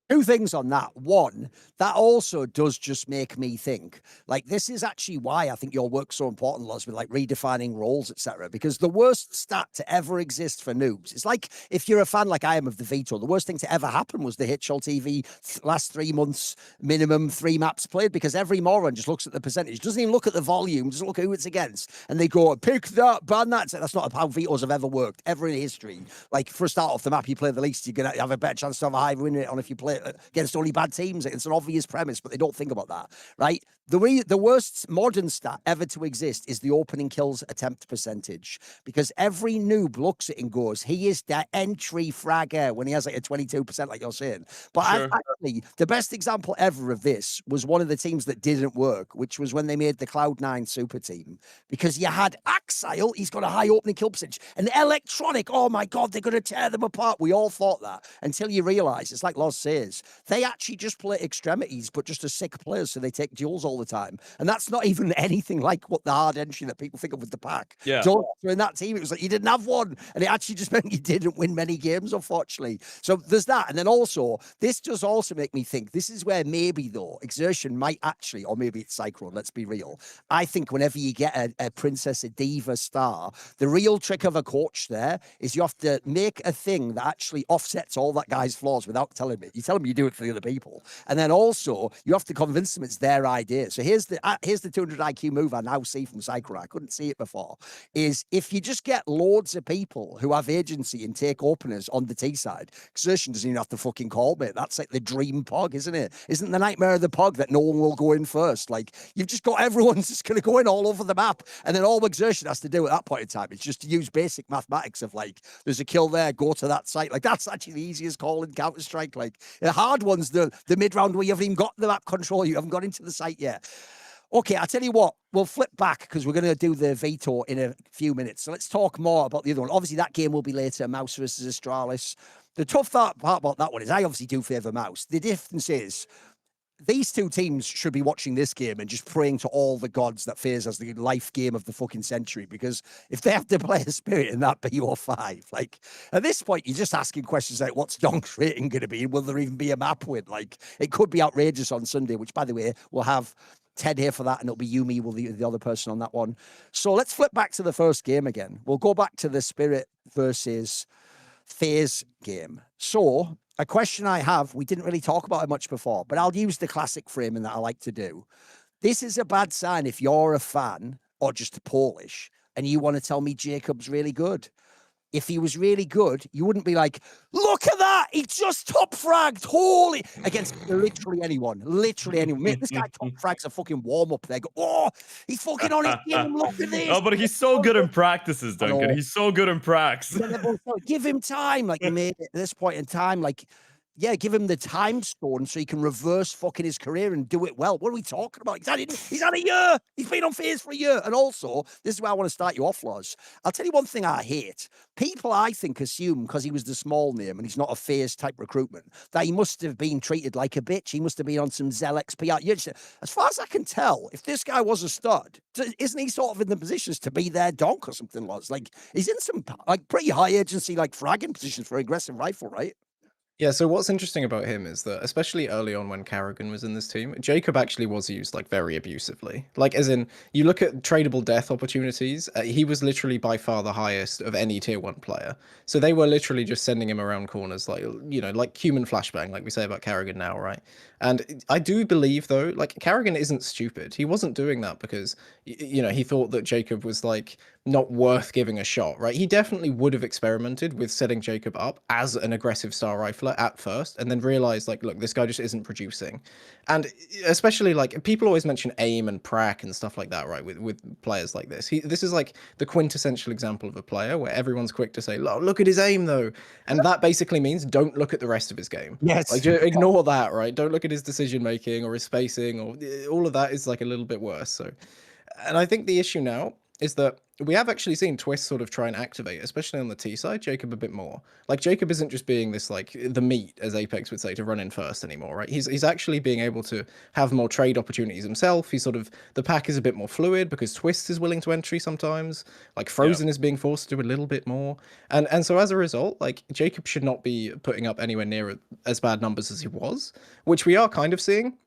Two things on that. One, that also does just make me think, like, this is actually why I think your work's so important, Loz, with like redefining roles, etc. Because the worst stat to ever exist for noobs, it's like if you're a fan like I am of the Veto, the worst thing to ever happen was the Hitchell TV last 3 months, minimum 3 maps played, because every moron just looks at the percentage, doesn't even look at the volume, doesn't look at who it's against, and they go, pick that, ban that. That's not how Vetoes have ever worked, ever in history. Like, for a start off the map, you play the least, you're going to have a better chance to have a high win rate on if you play against only bad teams. It's an obvious premise, but they don't think about that, right? The worst modern stat ever to exist is the opening kills attempt percentage, because every noob looks at it and goes, he is the entry fragger, when he has like a 22%, like you're saying. But Sure. actually, the best example ever of this was one of the teams that didn't work, which was when they made the Cloud9 super team, because you had Axile, he's got a high opening kill percentage, and Electronic, oh my God, they're going to tear them apart. We all thought that until you realize, it's like Loz says, they actually just play extremities, but just as sick players, so they take duels all the time. And that's not even anything like what the hard entry that people think of with the pack. Yeah. So in that team, it was like you didn't have one, and it actually just meant you didn't win many games, unfortunately. So there's that. And then also, this does also make me think, this is where maybe, though, Exertion might actually, or maybe it's Cyclone, let's be real. I think whenever you get a Princess, a Diva star, the real trick of a coach there is you have to make a thing that actually offsets all that guy's flaws without telling him it. You tell him you do it for the other people. And then also, you have to convince them it's their idea. So here's the 200 IQ move I now see from Cyclone. I couldn't see it before. Is if you just get loads of people who have agency and take openers on the T side, Exertion doesn't even have to fucking call me. That's like the dream pog, isn't it? Isn't the nightmare of the pog that no one will go in first? Like, you've just got everyone's just going to go in all over the map. And then all Exertion has to do at that point in time is just to use basic mathematics of like, there's a kill there, go to that site. Like, that's actually the easiest call in Counter-Strike. Like, the hard one's the mid-round where you haven't even got the map control. You haven't got into the site yet. Okay, I'll tell you what, we'll flip back because we're going to do the Veto in a few minutes. So let's talk more about the other one. Obviously, that game will be later, Mouse versus Astralis. The tough part about that one is I obviously do favour Mouse. The difference is these two teams should be watching this game and just praying to all the gods that FaZe as the life game of the fucking century, because if they have to play a Spirit in that BO5, like, at this point, you're just asking questions like, what's Donk's rating going to be? Will there even be a map win? Like, it could be outrageous on Sunday, which, by the way, we'll have Ted here for that, and it'll be Yumi will be the other person on that one. So let's flip back to the first game again. We'll go back to the Spirit versus FaZe game. So a question I have, we didn't really talk about it much before, but I'll use the classic framing that I like to do. This is a bad sign if you're a fan or just Polish and you want to tell me Jacob's really good. If he was really good, you wouldn't be like, look at that, he just top fragged, holy, against literally anyone. Mate, this guy top frags a fucking warm up there. Go, oh, he's fucking on his game, look at this. Oh, but he's so good in practices, Duncan. He's so good in pracs. Give him time, like, mate, at this point in time, like, yeah, give him the time stone so he can reverse fucking his career and do it well. What are we talking about? He's had a year. He's been on FaZe for a year. And also, this is where I want to start you off, Loz. I'll tell you one thing I hate. People, I think, assume because he was the small name and he's not a FaZe type recruitment, that he must have been treated like a bitch. He must have been on some Zelix PR. As far as I can tell, if this guy was a stud, isn't he sort of in the positions to be their donk or something, Loz? Like, he's in some like pretty high agency, like fragging positions for aggressive rifle, right? Yeah, so what's interesting about him is that, especially early on when Carrigan was in this team, Jacob actually was used like very abusively. Like, as in, you look at tradable death opportunities, he was literally by far the highest of any tier 1 player. So they were literally just sending him around corners, like, you know, like human flashbang, like we say about Carrigan now, right? And I do believe, though, like, Carrigan isn't stupid. He wasn't doing that because, you know, he thought that Jacob was like not worth giving a shot, right? He definitely would have experimented with setting Jacob up as an aggressive star rifler at first, and then realized, like, look, this guy just isn't producing. And especially, like, people always mention aim and prac and stuff like that, right? With players like this, this is like the quintessential example of a player where everyone's quick to say, look at his aim though, and that basically means don't look at the rest of his game. Yes. Like, just ignore that, right? Don't look at his decision making or his spacing, or all of that is like a little bit worse. So, and I think the issue now is that we have actually seen Twist sort of try and activate, especially on the T side, Jacob a bit more. Like, Jacob isn't just being this, like, the meat, as Apex would say, to run in first anymore, right? He's actually being able to have more trade opportunities himself. He's sort of, the pack is a bit more fluid because Twist is willing to entry sometimes. Like, Frozen is being forced to do a little bit more. And so as a result, like, Jacob should not be putting up anywhere near as bad numbers as he was, which we are kind of seeing.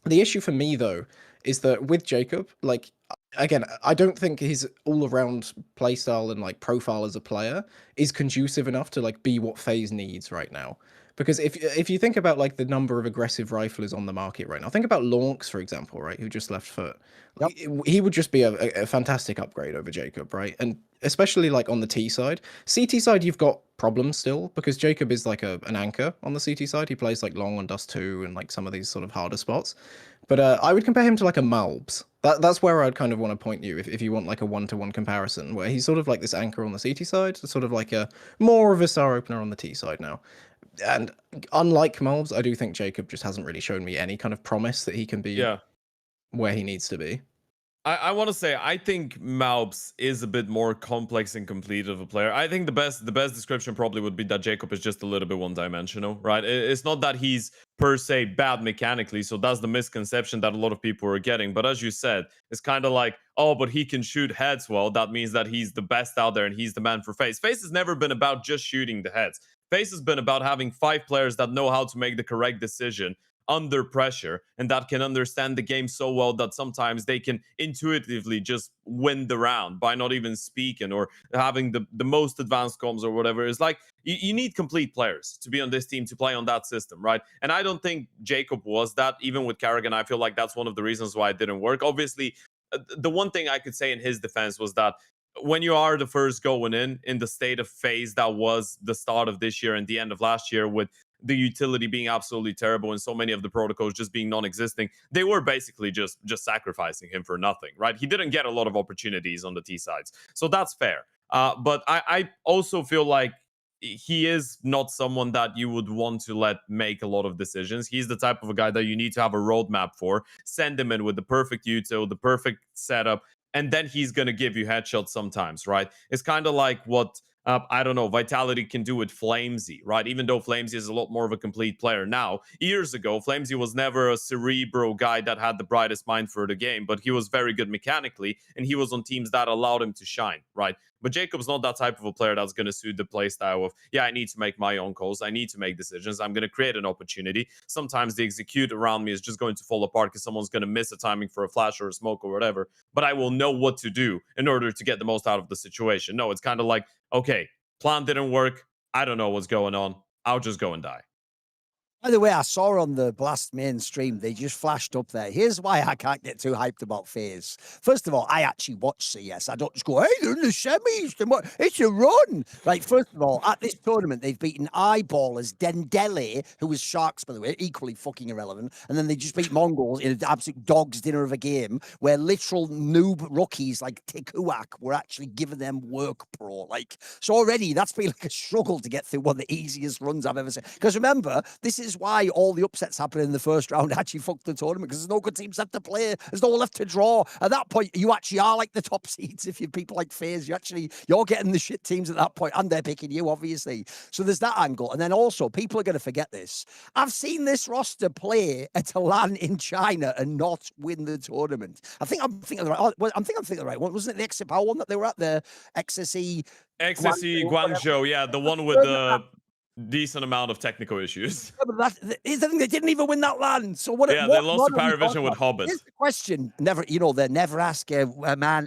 The issue for me, though, is that with Jacob, like, again, I don't think his all-around playstyle and, like, profile as a player is conducive enough to, like, be what FaZe needs right now. Because if you think about, like, the number of aggressive riflers on the market right now, think about Launx, for example, right, who just left Foot. Yep. He would just be a fantastic upgrade over Jacob, right? And especially, like, on the T side. CT side, you've got problems still, because Jacob is, like, an anchor on the CT side. He plays, like, long on Dust 2 and, like, some of these sort of harder spots. But I would compare him to, like, a Malbs. That's where I'd kind of want to point you if you want, like, a one-to-one comparison, where he's sort of like this anchor on the CT side, sort of like a more of a star opener on the T side now. And unlike Malbs, I do think Jacob just hasn't really shown me any kind of promise that he can be where he needs to be. I want to say I think Malbs is a bit more complex and complete of a player. I think the best description probably would be that Jacob is just a little bit one-dimensional, right? It's not that he's per se bad mechanically, so that's the misconception that a lot of people are getting. But as you said, it's kind of like, oh, but he can shoot heads well. That means that he's the best out there and he's the man for FaZe. FaZe has never been about just shooting the heads. FaZe has been about having 5 players that know how to make the correct decision under pressure and that can understand the game so well that sometimes they can intuitively just win the round by not even speaking or having the most advanced comms or whatever. It's like you need complete players to be on this team to play on that system, right? And I don't think Jacob was that. Even with Carrigan, I feel like that's one of the reasons why it didn't work. Obviously, the one thing I could say in his defense was that when you are the first going in the state of FaZe that was the start of this year and the end of last year, with the utility being absolutely terrible and so many of the protocols just being non-existing, they were basically just sacrificing him for nothing, right? He didn't get a lot of opportunities on the T sides, so that's fair. But I also feel like he is not someone that you would want to let make a lot of decisions. He's the type of a guy that you need to have a roadmap for, send him in with the perfect util, the perfect setup, and then he's going to give you headshots sometimes, right? It's kind of like what I don't know, Vitality can do with Flamesy, right? Even though Flamesy is a lot more of a complete player now. Years ago, Flamesy was never a cerebral guy that had the brightest mind for the game, but he was very good mechanically, and he was on teams that allowed him to shine, right? But Jacob's not that type of a player that's going to suit the playstyle of, yeah, I need to make my own calls. I need to make decisions. I'm going to create an opportunity. Sometimes the execute around me is just going to fall apart because someone's going to miss a timing for a flash or a smoke or whatever. But I will know what to do in order to get the most out of the situation. No, it's kind of like, okay, plan didn't work. I don't know what's going on. I'll just go and die. By the way, I saw on the Blast main stream, they just flashed up there. Here's why I can't get too hyped about FaZe. First of all, I actually watch CS. I don't just go, hey, they're in the semis. It's a run. Like, first of all, at this tournament, they've beaten eyeballers, Dendele, who was Sharks, by the way, equally fucking irrelevant. And then they just beat Mongols in an absolute dog's dinner of a game where literal noob rookies like Tikuak were actually giving them work, bro. Like, so already that's been like a struggle to get through one of the easiest runs I've ever seen. Because remember, this is why all the upsets happen in the first round actually fucked the tournament, because there's no good teams left to play. There's no one left to draw. At that point, you actually are like the top seeds. If you're people like FaZe, you're getting the shit teams at that point, and they're picking you, obviously. So there's that angle. And then also, people are going to forget this. I've seen this roster play at a LAN in China and not win the tournament. I'm thinking of the right one. Wasn't it the Exipal one that they were at, the XSE? XSE Guangzhou, yeah, the one with the decent amount of technical issues. Yeah, but here's the thing, they didn't even win that land. So what? Yeah, what, they lost to are we Paravision talking with about? Hobbit. Here's the question: never, they never ask a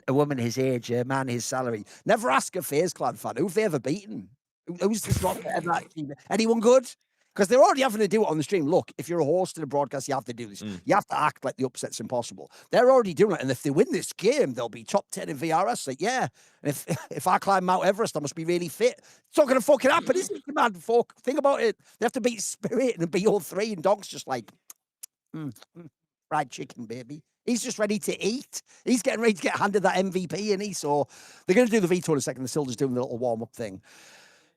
woman his age, a man his salary. Never ask a FaZe Clan fan who've they ever beaten. Who's this rocket ever actually? Anyone good? Because they're already having to do it on the stream. Look, if you're a host in a broadcast, you have to do this. You have to act like the upset's impossible. They're already doing it. And if they win this game, they'll be top 10 in VRS. Like, yeah. And if I climb Mount Everest, I must be really fit. It's not going to fucking happen, is it, man? Folk, think about it. They have to beat Spirit and BO3, and Dog's just like, fried chicken, baby. He's just ready to eat. He's getting ready to get handed that MVP, and so they're going to do the veto in a second. They're still just doing the little warm-up thing.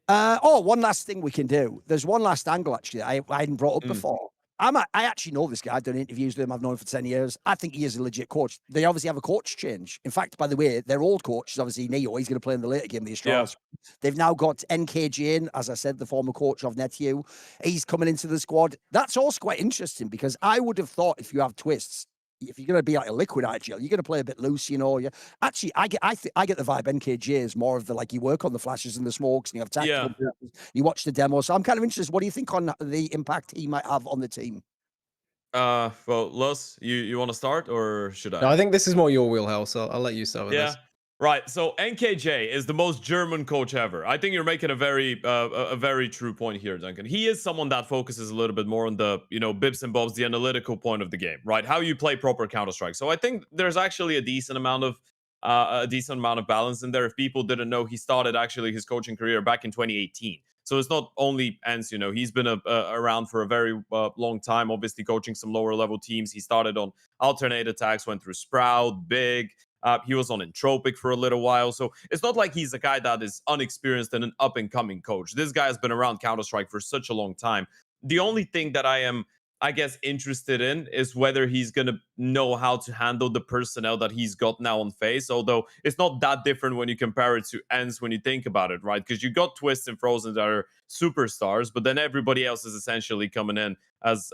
One last thing we can do. There's one last angle, actually, I hadn't brought up before. I actually know this guy. I've done interviews with him. I've known him for 10 years. I think he is a legit coach. They obviously have a coach change. In fact, by the way, their old coach is obviously Neo. He's going to play in the later game, the Astralis. Yeah. They've now got NKJ in, as I said, the former coach of NetU. He's coming into the squad. That's also quite interesting because I would have thought if you have twists, if you're going to be like a liquid IGL, you're going to play a bit loose, Actually, I get the vibe NKJ is more of the, like, you work on the flashes and the smokes and you have tactical. Yeah. You watch the demo. So I'm kind of interested. What do you think on the impact he might have on the team? Well, Luz, you want to start or should I? No, I think this is more your wheelhouse. I'll let you start with this. Right. So NKJ is the most German coach ever. I think you're making a very true point here, Duncan. He is someone that focuses a little bit more on the, bits and bobs, the analytical point of the game, right? How you play proper Counter-Strike. So I think there's actually a decent amount of balance in there. If people didn't know, he started actually his coaching career back in 2018. So it's not only ends, he's been around for a very long time, obviously coaching some lower level teams. He started on Alternate Attacks, went through Sprout, Big. He was on Entropic for a little while. So it's not like he's a guy that is unexperienced and an up-and-coming coach. This guy has been around Counter-Strike for such a long time. The only thing that I am, I guess, interested in is whether he's going to know how to handle the personnel that he's got now on FaZe. Although it's not that different when you compare it to ENCE when you think about it, right? Because you got Twist and Frozen that are superstars, but then everybody else is essentially coming in as,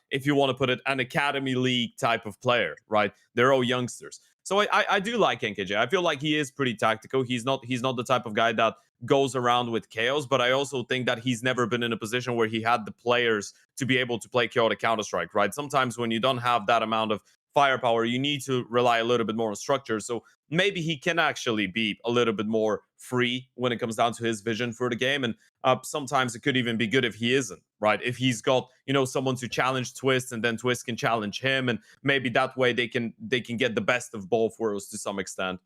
if you want to put it, an Academy League type of player, right? They're all youngsters. So I do like NKJ. I feel like he is pretty tactical. He's not the type of guy that goes around with chaos, but I also think that he's never been in a position where he had the players to be able to play chaotic Counter-Strike, right? Sometimes when you don't have that amount of firepower, you need to rely a little bit more on structure. So maybe he can actually be a little bit more free when it comes down to his vision for the game. And sometimes it could even be good if he isn't, right? If he's got, someone to challenge Twist and then Twist can challenge him. And maybe that way they can get the best of both worlds to some extent.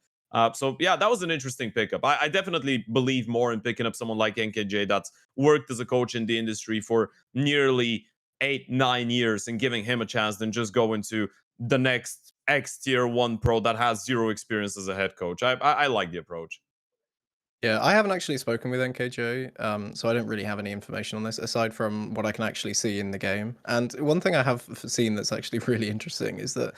So yeah, that was an interesting pickup. I definitely believe more in picking up someone like NKJ that's worked as a coach in the industry for nearly 8-9 years and giving him a chance than just go into the next X tier 1 pro that has zero experience as a head coach. I like the approach. Yeah, I haven't actually spoken with NKJ, so I don't really have any information on this aside from what I can actually see in the game. And one thing I have seen that's actually really interesting is that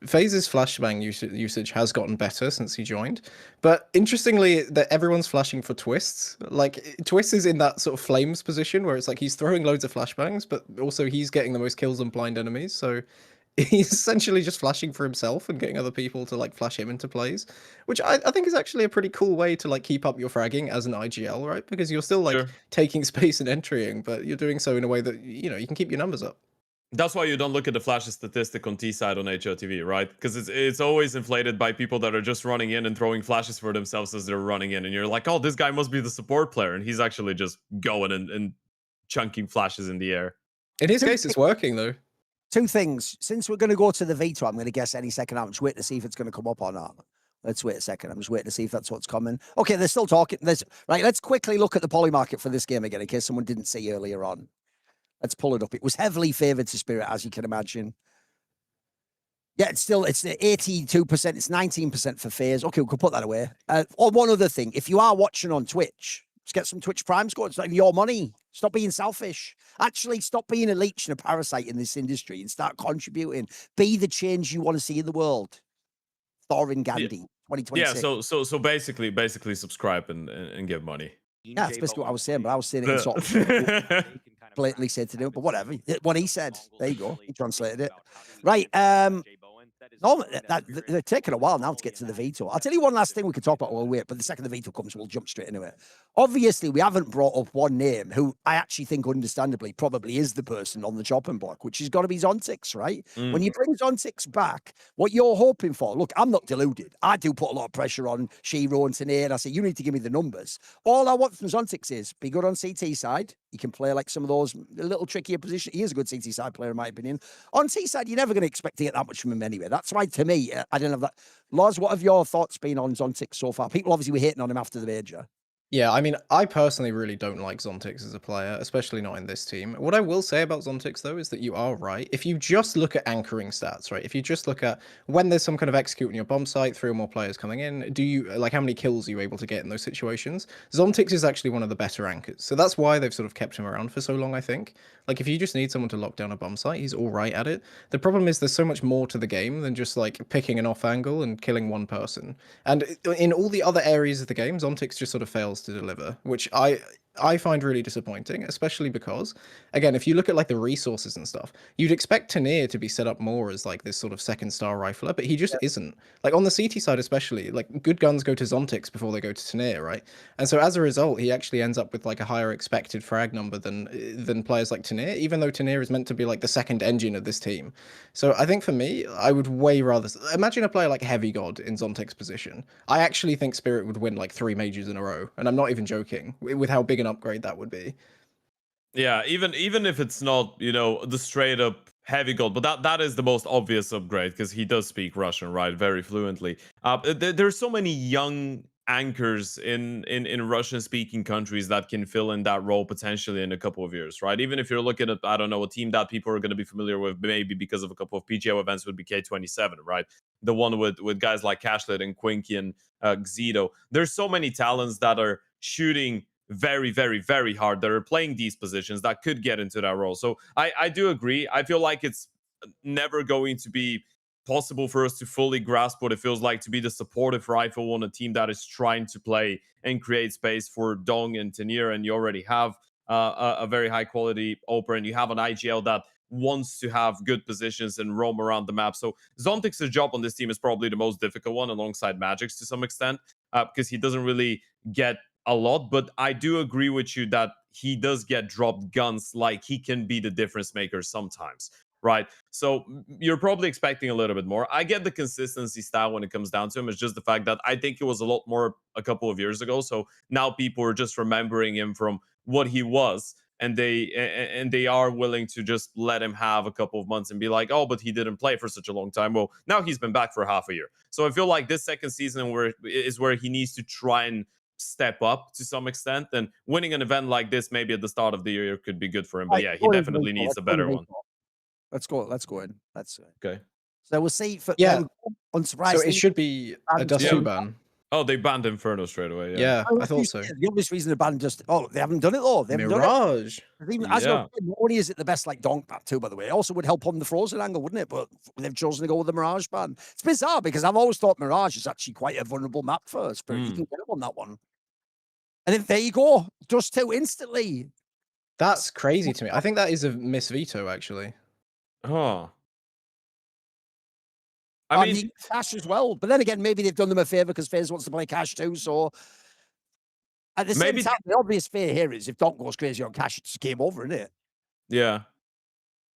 FaZe's flashbang usage has gotten better since he joined. But interestingly, that everyone's flashing for Twists. Like, Twist is in that sort of flames position where it's like he's throwing loads of flashbangs, but also he's getting the most kills on blind enemies. So he's essentially just flashing for himself and getting other people to like flash him into plays, which I think is actually a pretty cool way to like keep up your fragging as an IGL, right? Because you're still like taking space and entering, but you're doing so in a way that, you can keep your numbers up. That's why you don't look at the flashes statistic on T side on HLTV, right? Because it's always inflated by people that are just running in and throwing flashes for themselves as they're running in. And you're like, oh, this guy must be the support player. And he's actually just going and chunking flashes in the air. In his case, it's working though. Two things. Since we're going to go to the veto, I'm going to guess any second. I'm just waiting to see if it's going to come up or not. Let's wait a second. I'm just waiting to see if that's what's coming. Okay, they're still talking. Right, let's quickly look at the poly market for this game again, in case someone didn't see earlier on. Let's pull it up. It was heavily favored to Spirit, as you can imagine. Yeah, it's 82%. It's 19% for FaZe. Okay, we can put that away. One other thing. If you are watching on Twitch, just get some Twitch Prime score. It's like your money. Stop being selfish. Actually, stop being a leech and a parasite in this industry and start contributing. Be the change you want to see in the world. Thorin Gandhi, 2026. Yeah, so basically subscribe and give money. Yeah, that's basically what I was saying, but I was saying it in sort of blatantly said to do it, but whatever. What he said. There you go. He translated it. Right. No, they're taking a while now to get to the veto. I'll tell you one last thing we could talk about. We'll wait, but the second the veto comes, we'll jump straight into it. Obviously, we haven't brought up one name who I actually think, understandably, probably is the person on the chopping block, which has got to be Zontix, right? When you bring Zontix back, what you're hoping for, look, I'm not deluded. I do put a lot of pressure on Shiro and Tanir, and I say, you need to give me the numbers. All I want from Zontix is be good on CT side. He can play like some of those a little trickier positions. He is a good CT side player, in my opinion. On T side, you're never going to expect to get that much from him anyway. That's why, to me, I didn't have that. Loz, what have your thoughts been on Zontix so far? People obviously were hating on him after the major. Yeah, I mean, I personally really don't like Zontix as a player, especially not in this team. What I will say about Zontix, though, is that you are right. If you just look at anchoring stats, right? If you just look at when there's some kind of execute on your bomb site, 3 or more players coming in, do you, like, how many kills are you able to get in those situations? Zontix is actually one of the better anchors. So that's why they've sort of kept him around for so long, I think. Like, if you just need someone to lock down a bomb site, he's all right at it. The problem is there's so much more to the game than just, like, picking an off angle and killing one person. And in all the other areas of the game, Zontix just sort of fails to deliver, which I find really disappointing, especially because, again, if you look at like the resources and stuff, you'd expect Tanir to be set up more as like this sort of second star rifler, but he just isn't. Like on the CT side especially, like good guns go to Zontix before they go to Tanir, right? And so as a result, he actually ends up with like a higher expected frag number than players like Tanir, even though Tanir is meant to be like the second engine of this team. So I think for me, I would way rather imagine a player like Heavy God in Zontix's position. I actually think Spirit would win like 3 majors in a row, and I'm not even joking with how big an upgrade that would be. Yeah, even if it's not, you know, the straight up heavy gold, but that is the most obvious upgrade because he does speak Russian, right, very fluently. There's so many young anchors in Russian speaking countries that can fill in that role potentially in a couple of years, right? Even if you're looking at, I don't know, a team that people are going to be familiar with maybe because of a couple of PGO events would be K27, right? The one with guys like Cashlet and Quinky and Xedo. There's so many talents that are shooting very, very, very hard that are playing these positions that could get into that role. So I do agree. I feel like it's never going to be possible for us to fully grasp what it feels like to be the supportive rifle on a team that is trying to play and create space for Dong and Tanir, and you already have a very high quality Oper, and you have an IGL that wants to have good positions and roam around the map. So Zontix's job on this team is probably the most difficult one alongside Magic's to some extent, because he doesn't really get a lot, but I do agree with you that he does get dropped guns, like he can be the difference maker sometimes, right? So you're probably expecting a little bit more. I get the consistency style when it comes down to him. It's just the fact that I think it was a lot more a couple of years ago. So now people are just remembering him from what he was, and they are willing to just let him have a couple of months and be like, oh, but he didn't play for such a long time. Well, now he's been back for half a year. So I feel like this second season is where he needs to try and step up to some extent, and winning an event like this maybe at the start of the year could be good for him. But yeah, he definitely needs a better one. Let's go in. That's okay. So we'll see. Unsurprisingly, so it should be a Dust 2 ban. Oh, they banned Inferno straight away. Yeah, I thought so. The obvious reason to ban just they haven't done it though. They haven't Mirage. Done it. Even, as not only is it the best like donk map too, by the way, it also would help on the Frozen angle, wouldn't it? But they've chosen to go with the Mirage ban. It's bizarre because I've always thought Mirage is actually quite a vulnerable map first, but you can get up on that one. And then there you go, Dust 2 instantly. That's crazy to me. I think that is a miss veto, actually. Oh. I mean, Cash as well. But then again, maybe they've done them a favor because FaZe wants to play Cash too. So at the same time, the obvious fear here is if Donk goes crazy on Cash, it's game over, isn't it? Yeah.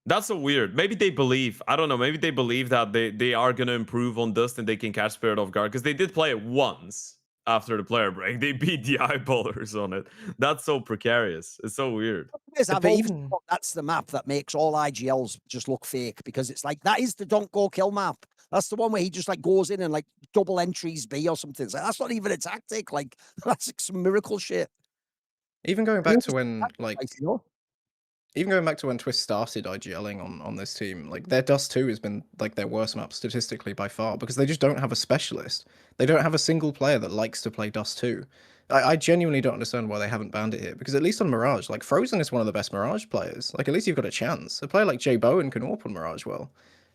That's so weird. Maybe they believe, I don't know, maybe they believe that they are going to improve on Dust and they can catch Spirit off guard, because they did play it once after the player break. They beat the eyeballers on it. That's so precarious. It's so weird. I've always thought that's the map that makes all IGLs just look fake, because it's like, that is the Don't Go Kill map. That's the one where he just like goes in and like double entries B or something. It's like, that's not even a tactic. Like, that's like some miracle shit. Even going back to when even going back to when Twist started IGLing on this team, like their Dust 2 has been like their worst map statistically by far, because they just don't have a specialist. They don't have a single player that likes to play Dust 2. I genuinely don't understand why they haven't banned it here, because at least on Mirage, like Frozen is one of the best Mirage players. Like at least you've got a chance. A player like Jay Bowen can AWP on Mirage well.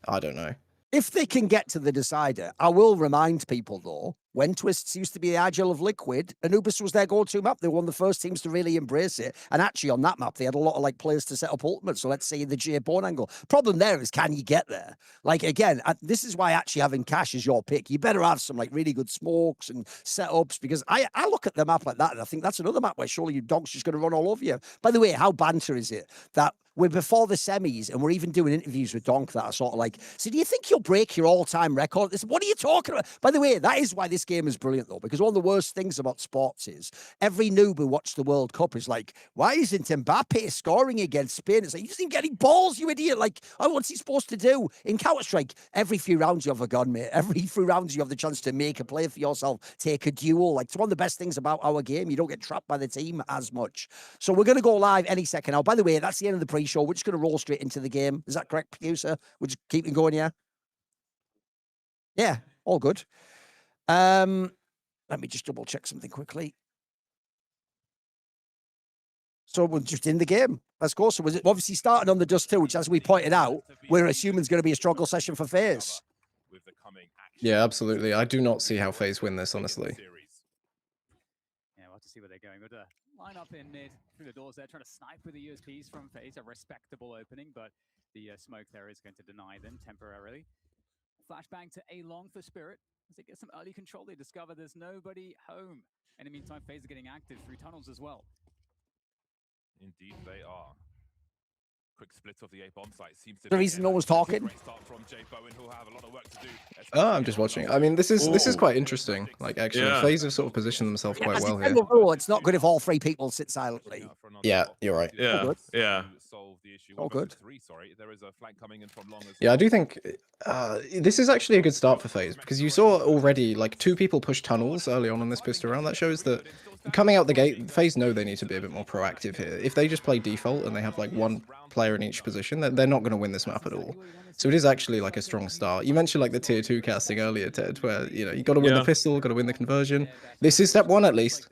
I don't know. If they can get to the decider, I will remind people though, when Twists used to be the Agile of Liquid, Anubis was their go-to map. They were one of the first teams to really embrace it. And actually on that map, they had a lot of like players to set up ultimate. So let's say the J-Bone angle. Problem there is, can you get there? Like, again, this is why actually having Cash as your pick. You better have some like really good smokes and setups, because I look at the map like that and I think that's another map where surely your dog's just going to run all over you. By the way, how banter is it that we're before the semis and we're even doing interviews with Donk that are sort of like, so do you think you'll break your all-time record? What are you talking about? By the way, that is why this game is brilliant, though, because one of the worst things about sports is every noob who watched the World Cup is like, why isn't Mbappe scoring against Spain? It's like, you just ain't getting balls, you idiot. Like, oh, what's he supposed to do? In Counter-Strike, every few rounds you have a gun, mate. Every few rounds you have the chance to make a play for yourself, take a duel. Like, it's one of the best things about our game. You don't get trapped by the team as much. So we're going to go live any second now. By the way, that's the end of the pre-show. We're just going to roll straight into the game. Is that correct, producer? We're just keeping going, yeah? Yeah, all good. Let me just double check something quickly. So we're just in the game. Let's go. So was it obviously starting on the Dust 2, which, as we pointed out, we're assuming is going to be a struggle session for FaZe. Yeah, absolutely. I do not see how FaZe win this, honestly. Yeah, we'll have to see where they're going. But line up in mid through the doors there, trying to snipe with the USPs from FaZe. A respectable opening, but the smoke there is going to deny them temporarily. Flashbang to A-Long for Spirit. As they get some early control, they discover there's nobody home. In the meantime, FaZe are getting active through tunnels as well. Indeed, they are. Quick split of the A bomb site seems to The reason no one's talking. I'm just watching. I mean, this is quite interesting. Like, actually, FaZe have sort of positioned themselves quite well here. It's not good if all three people sit silently. Yeah, you're right. Yeah, yeah. All good. Yeah, I do think this is actually a good start for FaZe, because you saw already like 2 people push tunnels early on in this pistol round. That shows that coming out the gate, FaZe know they need to be a bit more proactive here. If they just play default and they have like 1 player in each position, they're not going to win this map at all. So it is actually like a strong start. You mentioned like the tier 2 casting earlier, Ted, where, you know, you got to win the pistol, got to win the conversion. This is step 1 at least.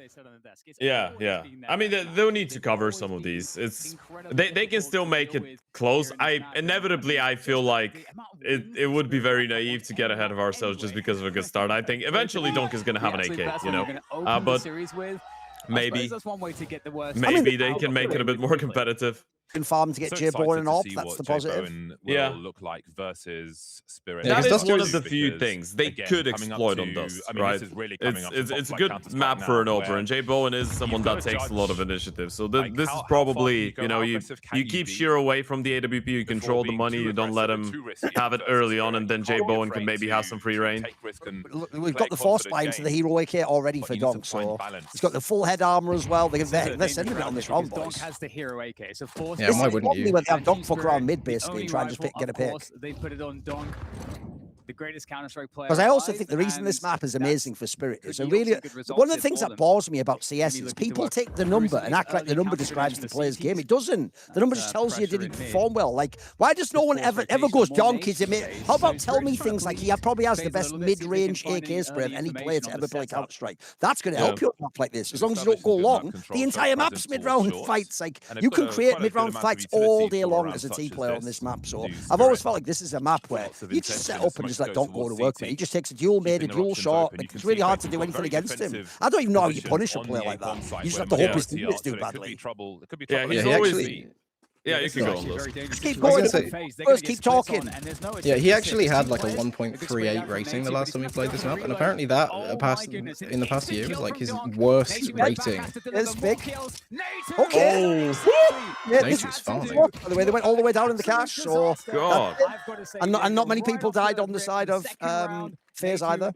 Yeah, yeah. I mean, they'll need to cover some of these. It's they can still make it close. I feel like it would be very naive to get ahead of ourselves just because of a good start. I think eventually Donk is going to have an AK, you know, but maybe they can make it a bit more competitive. Farm to get J-Bone and off. That's the positive. Yeah. Look like versus Spirit. That is one of the few things they could exploit on Dust, right? It's a good map for an opener, and J-Bone is someone that takes a lot of initiative. So this is probably, you know, you keep Sheer away from the AWP, you control the money, you don't let him have it early on, and then J-Bone can maybe have some free reign. We've got the force buy into the hero AK already for Donk, so he's got the full head armor as well. They're sending it on this round, boys. Donk has the hero AK, so force. Yeah, why wouldn't you? They have Donk fuck around mid basically and try and just get a pick. They put it on Donk, the greatest Counter-Strike player. Because I also think the reason this map is amazing for Spirit is one of the things that bores me about CS is people take the number and act like the number describes the player's game. It doesn't. The number just tells you did he perform well. Like, why does no one ever goes Donk is a mid? How about tell me things like he probably has the best mid-range AK spray of any player to ever play Counter-Strike? That's going to help you on a map like this. As long as you don't go long, the entire map's mid-round fights. Like, you can create mid-round fights all day long as a team player on this map. So I've always felt like this is a map where you just set up and just let Donk go to work. He just takes a dual mid, a dual shot. It's really hard to do anything against him. I don't even know how you punish a player like that. You just have to hope his teammates do badly. Yeah, he's always... Yeah, you can go on those. Just keep going. First, keep talking. Yeah, he actually had like a 1.38 rating the last time he played this map, and apparently that in the past year was like his worst rating. It's big. Okay. Yeah, Nature's fine. By the way, they went all the way down in the cash. So God. and not many people died on the side of FaZe either.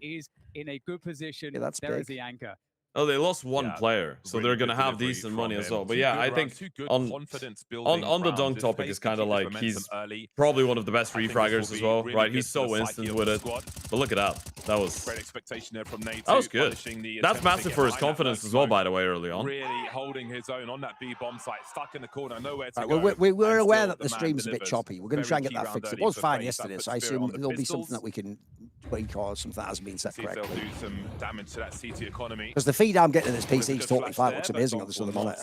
In a good position. Yeah, that's there big. is the anchor. Oh, they lost 1 player, so they're going to have decent money as well. But yeah, I think on the Donk topic is kind of like he's probably one of the best refraggers as well, right? He's so instant with it. But look at that. That was good. That's massive for his confidence as well, by the way, early on. Really holding his own on that B bomb site, stuck in the corner, nowhere to go. We're aware that the stream's a bit choppy. We're going to try and get that fixed. It was fine yesterday, so I assume there'll be something that we can tweak or something that hasn't been set correctly. They'll do some damage to that CT economy. Because the feed I'm getting in this PC is totally fine. Looks amazing on this other monitor.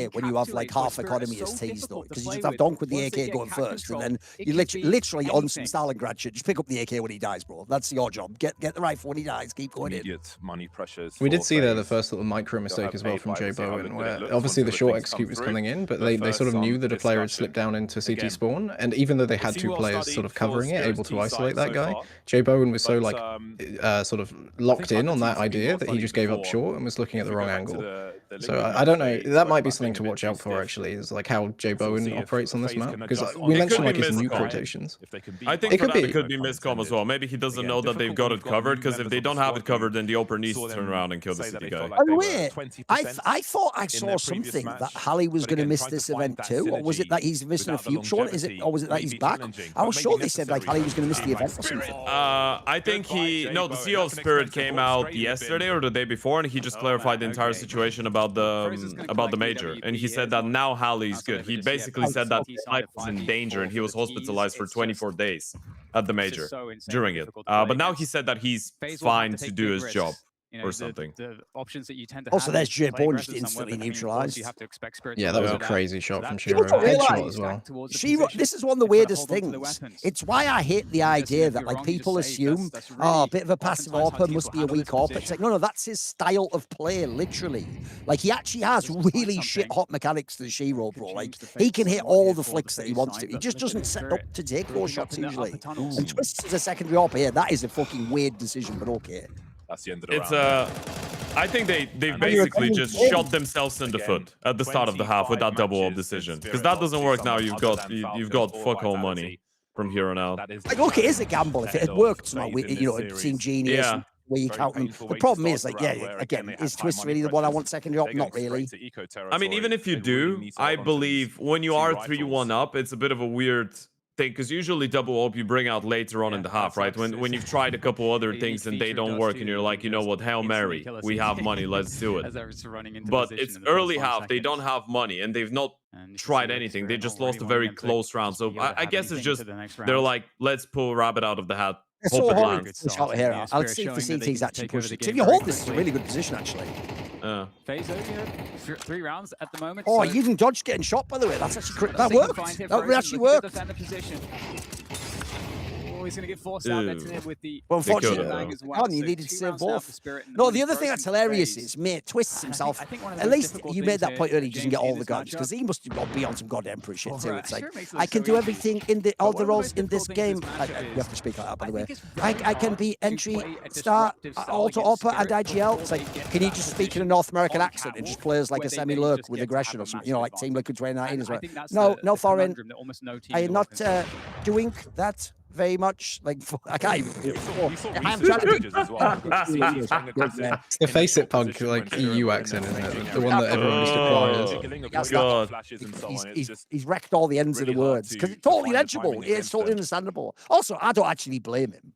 play it when you have like half economy as teas though, because you just have Donk with the AK going first, and then you literally on some Stalingrad shit, just pick up the AK when he dies, bro. That's your job. Get the rifle when he dies. Keep going in. Immediate money pressures. We did for see there the FaZe. first little micro mistake have as well paid from by, Jay we'll see how Bowen, good it where looks obviously the once short everything's come execute was through. coming in, but But they first, sort of knew some that a player had discussion. slipped down into CT Again, spawn, and even though they had we've two seen players well sort of studied covering it, for able to Spirit's isolate that so guy, far. Jay Bowen was so But, like sort of locked in on that idea that he just gave up short and was looking at the wrong angle. So I don't know. That might be something to watch out for. Actually, is like how Jay Bowen operates on this map, because we mentioned like his nuke rotations. I think for that it could be miscom as well. Maybe he doesn't know that they've got it covered, because if they don't have it covered, then the opener needs to turn around and kill the city guy. By the way, I thought I saw something that Halley was going to miss this event too, or was it that he's missing a future one? Is it, or was it that he's back? I was sure they said like Halley was going to miss the event or something. I think the CEO of Spirit came out yesterday or the day before, and he just clarified the entire situation about the major, and he said that now Halley's good. He basically said that his life was in danger and he was hospitalized for 24 days at the major during it. But now he said that he's fine to do his job. or something. The options that you tend to Also, have there's is to play Jerbon just aggressive somewhere, instantly but I mean, of course, neutralised. You have to expect Spirit to Yeah, that was a follow crazy shot from People Shiro. don't Headshot realise as well. This is one of the weirdest things. It's why I hate the idea that like people assume, oh, a bit of a passive AWPer must be a weak AWPer. It's like, no, that's his style of play, literally. Like, he actually has really shit hot mechanics to the Shiro, bro. Like, he can hit all the flicks that he wants to. He just doesn't set up to take those shots usually. And Twist is a secondary AWPer here. That is a fucking weird decision, but okay. That's the end of the It's round. I think they basically just shot themselves in the foot at the start of the half with that double AWP decision. Because that doesn't work now. You've got fuck all money from here on out. Like, okay, it's a gamble. If it had worked, it seemed genius. Yeah. Where you count them. The problem is, like, yeah, again, is Twist really the one I want secondary AWP? Not really. I mean, even if you do, I believe when you are 3-1 up, it's a bit of a weird thing, because usually double AWP you bring out later on in the half, right? When you've tried a couple other things and they don't work, and you're like, you know what, Hail Mary, we have money, let's do it. But it's early half, they don't have money, and they've not tried anything. They just lost a very close round. So I guess it's just, they're like, let's pull a rabbit out of the hat. It's Hope so it hard lands. to shout here. I'll see if the CT's actually pushing. If you hold this, is a really good position, actually. Phase over, 3 rounds at the moment. Oh, so you even dodged getting shot, by the way. That's actually that worked. That actually worked. Oh, he's going to get forced out there with the... Well, unfortunately, you So needed to 2 save rounds now both. for Spirit in No, the other most thing that's broken hilarious phase. is, mate, Twists himself. I think one of the At most least difficult you made that things point here, earlier, he doesn't James, get all in the this guns, because matchup. he must be on some goddamn pretty shit, too. Well, It's sure, like, it makes it I look can so do easy. everything in the all But the one of the roles most in this difficult game. things in this matchup You have to speak like that, by the way. think it's very I can hard be to entry, play a start, disruptive style auto against AWPer and Spirit IGL. It's before like, they get can to you that just speak in a position North American on accent and just catwalk, play as like where a they semi-lurk just with get to aggression have or a something? You know, like massive Team Liquid 2019 And as I well. think that's No, the Thorin, conundrum that almost no team I am will not consider. doing that very much. Like, I can't even. You saw I'm recent trying to be. images as well. It's the face it punk, like, EU accent, isn't it? The one that everyone just acquires. God. He's wrecked all the ends of the words because it's totally legible. It's totally understandable. Also, I don't actually blame him.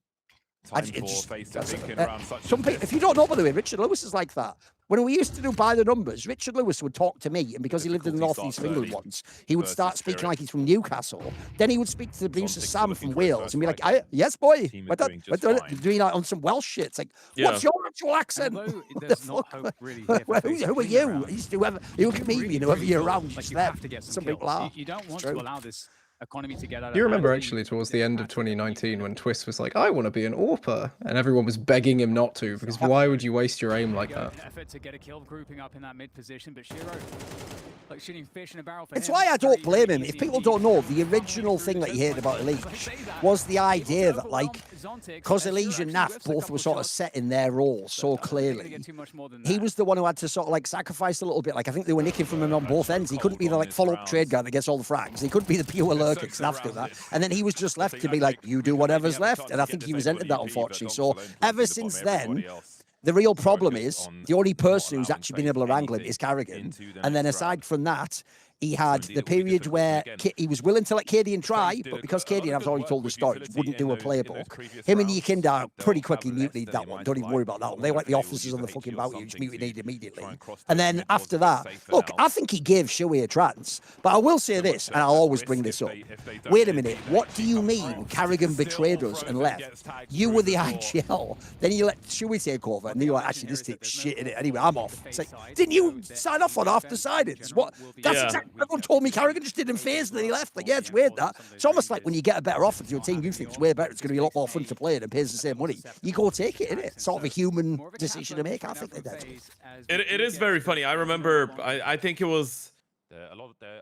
Some people, if you don't know, by the way, Richard Lewis is like that. When we used to do By the Numbers, Richard Lewis would talk to me, and because he lived in the northeast of England once, he would start speaking like he's from Newcastle. Then he would speak to the producer Sam from Wales and be like, "Yes, boy, we're doing that on some Welsh shit." It's like, what's your actual accent? What the fuck? Who are you? Whoever, you can meet me, whoever you're around. Like, Just you there. have to get Some some people kills. are. You don't want True. to allow this economy to get out of Do you remember hand. actually towards the end of 2019 when Twist was like, I want to be an AWPer, and everyone was begging him not to, because why would you waste your aim like that? Effort to get a kill, grouping up in that mid position, but Shiro, like shooting fish in a barrel for It's him. why I don't Very blame him. If easy people indeed. don't know, the original thing that he hated about Elise was the idea that, like, because Elise and Naf both were sort of set in their roles so clearly, he was the one who had to sort of like sacrifice a little bit. Like, I think they were nicking from him on both ends. He couldn't be the like follow-up trade guy that gets all the frags. He couldn't be the pure lurker because Naf do that. And then he was just left to be like, you do whatever's left. And I think he resented that, unfortunately. So ever since then, the real problem is the only person who's actually been able to wrangle him is Carrigan. And then aside from that, he had the period where he was willing to let Cadian try, but because Cadian, I've already told the story, wouldn't do a playbook. Him and Yikinda pretty quickly mutinied that one. Don't even worry about that one. They were like the officers on the fucking bout, you just mutinied immediately. And then after that, look, I think he gave Shui a chance. But I will say this, and I'll always bring this up. Wait a minute, what do you mean Carrigan betrayed us and left? You were the IGL. Then you let Shui take over, and you're like, actually, this takes shit in it. Anyway, I'm off. It's like, didn't you sign off on after decided? What? That's exactly. Everyone told me Carrigan just didn't phase and then he left. Like, yeah, it's weird that. It's almost like when you get a better offer to your team, you think it's way better. It's going to be a lot more fun to play and it pays the same money. You go take it, innit? It's sort of a human decision to make. I think they did. It is very funny. I remember, I think it was,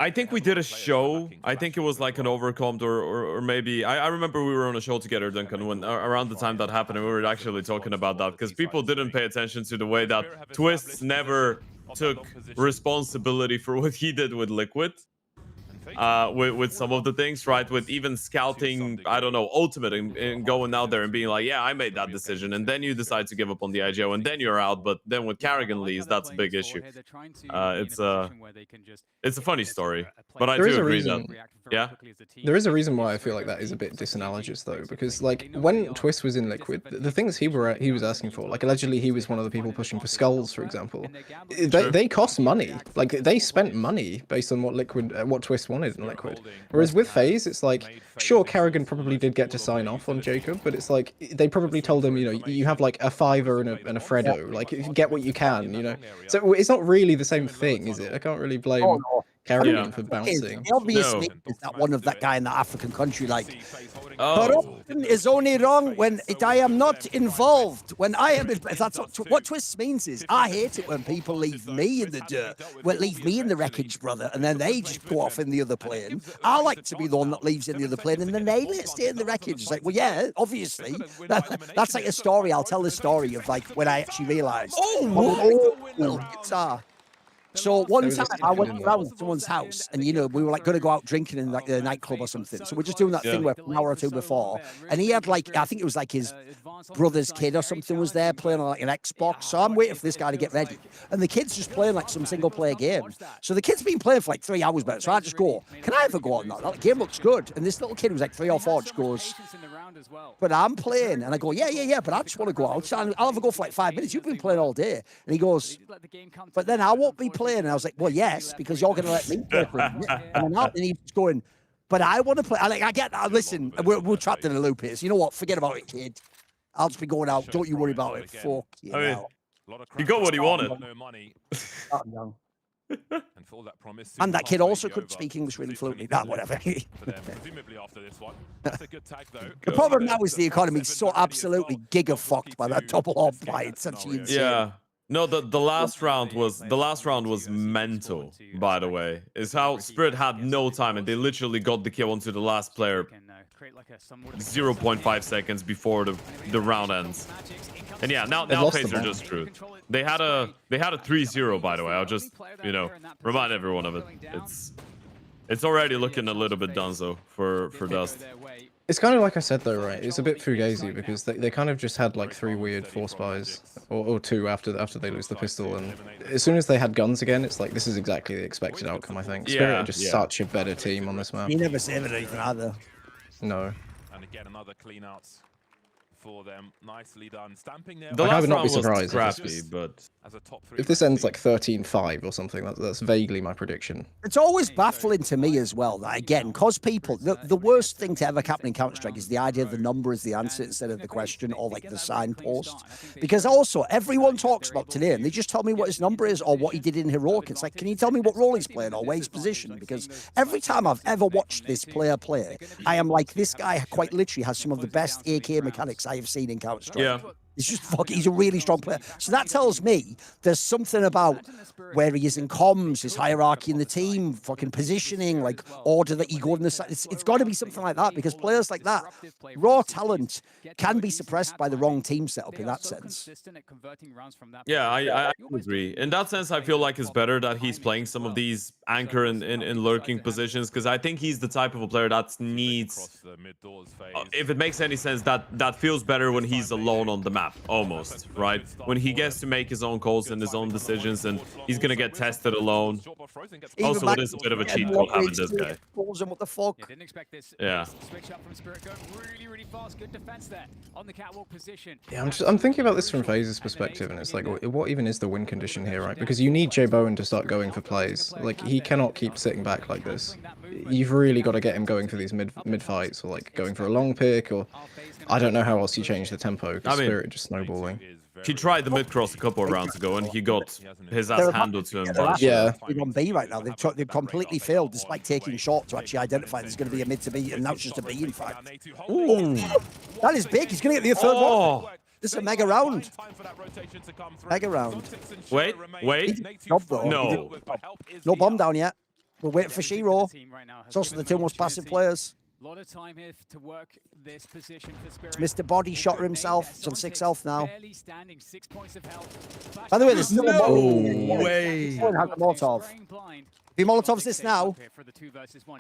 I think we did a show. I think it was like an Overcomed or maybe, I remember we were on a show together, Duncan, when around the time that happened, and we were actually talking about that because people didn't pay attention to the way that Twists never took responsibility for what he did with Liquid. With some of the things, right? With even scouting, I don't know, Ultimate and going out there and being like, yeah, I made that decision. And then you decide to give up on the IGO and then you're out. But then with Carrigan leaves, that's a big issue. It's a funny story, but I do agree that, yeah. There is a reason why I feel like that is a bit disanalogous though, because like when Twist was in Liquid, the things he was asking for, like allegedly he was one of the people pushing for skulls, for example. They cost money. Like they spent money based on what Twist wanted. wanted in Liquid. Whereas with FaZe, it's like, sure, Kerrigan probably did get to sign off on Jacob, but it's like, they probably told him, you know, you have like a Fiver and a Fredo, like, get what you can, you know? So it's not really the same thing, is it? I can't really blame no. Kerrigan Yeah. for bouncing. The obvious No. thing is that one of that guy in that African country, like, Oh, corruption is only wrong when I am not involved. When I am, that's what Twist means is I hate it when people leave me in the dirt, leave me in the wreckage, brother, and then they just go off in the other plane. I like to be the one that leaves in the other plane, and then they stay in the wreckage. It's like, well, yeah, obviously, that's like a story. I'll tell the story of like when I actually realised. Little guitar. So one time I went around to someone's house and, you know, we were like going to go out drinking in like the nightclub or something. So we're just doing that thing where an hour or two before. And he had like, I think it was like his brother's kid or something was there playing on like an Xbox. So I'm waiting for this guy to get ready. And the kid's just playing like some single player game. So the kid's been playing for like 3 hours, but so I just go, can I ever go on that? That game looks good. And this little kid was like 3 or 4 just goes, but I'm playing. And I go, yeah, but I just want to go out. I'll have a go for like 5 minutes. You've been playing all day. And he goes, but then I won't be playing. And I was like, well, yes, because you're going to let me play for him. And he's going, but I want to play. I get that. Listen, we're trapped in a loop here. So you know what? Forget about it, kid. I'll just be going out. Don't you worry about it. Fuck you. I mean, he got what he wanted. And that kid also could speak English really fluently. Nah, whatever. The problem now is the economy's so absolutely giga-fucked by that double hop play. It's actually insane. Yeah. No, the last round was mental, by the way. Is how Spirit had no time and they literally got the kill onto the last player 0.5 seconds before the round ends. And yeah, now FaZe are just screwed. They had a 3-0, by the way. I'll just, you know, remind everyone of it. It's already looking a little bit donezo for Dust. It's kind of like I said though, right? It's a bit fugazi because they kind of just had like 3 weird force buys or 2 after they lose the pistol, and as soon as they had guns again, it's like this is exactly the expected outcome. I think Spirit are just such a better team on this map. He never saved anything either. No. And again, another clean outs for them. Nicely done. Stamping their The Like, I last would not round be surprised was crappy, if but as a top 3. If this ends like 13-5 or something, that's vaguely my prediction. It's always baffling to me as well that, again, because people, the worst thing to ever happen in Counter-Strike is the idea that the number is the answer instead of the question or like the signpost. Because also, everyone talks about today and they just tell me what his number is or what he did in Heroic. It's like, can you tell me what role he's playing or where he's positioned? Because every time I've ever watched this player play, I am like, this guy quite literally has some of the best AK mechanics I have seen in Counter-Strike. yeah. He's just he's a really strong player. So that tells me there's something about where he is in comms, his hierarchy in the team, fucking positioning, like order that you go in the side. It's got to be something like that because players like that, raw talent, can be suppressed by the wrong team setup in that sense. Yeah, I agree. In that sense, I feel like it's better that he's playing some of these anchor in lurking positions because I think he's the type of a player that needs, if it makes any sense, that feels better when he's alone on the map. Almost, right? When he gets to make his own calls and his own decisions and he's gonna get tested alone. Also, it is a bit of a cheat code having this guy. What the fuck? Didn't expect this. Yeah. Switch up from Spirit going really fast. Good defense there on the catwalk position. Yeah, I'm thinking about this from FaZe's perspective, and it's like, what even is the win condition here, right? Because you need Jay Bowen to start going for plays. Like, he cannot keep sitting back like this. You've really got to get him going for these mid fights, or like going for a long pick, or I don't know how else you change the tempo. Because Spirit just snowballing. He tried the mid cross a couple of rounds ago and he got his ass handled to him. But Yeah. They're on B right now. They've completely failed despite taking short to actually identify there's going to be a mid to B, and now it's just a B in fact. Ooh, that is big. He's going to get the third one. This is a mega round. Mega round. Wait. Job though. No. No bomb down yet. We're waiting for Shiro. It's also the 2 most passive players. A lot of time here to work this position for Spirit. Mr. Body shot himself. It's on 6 health now. Barely standing, 6 points of health. By the way, there's still a No way. Has a Molotov. If he Molotovs this now,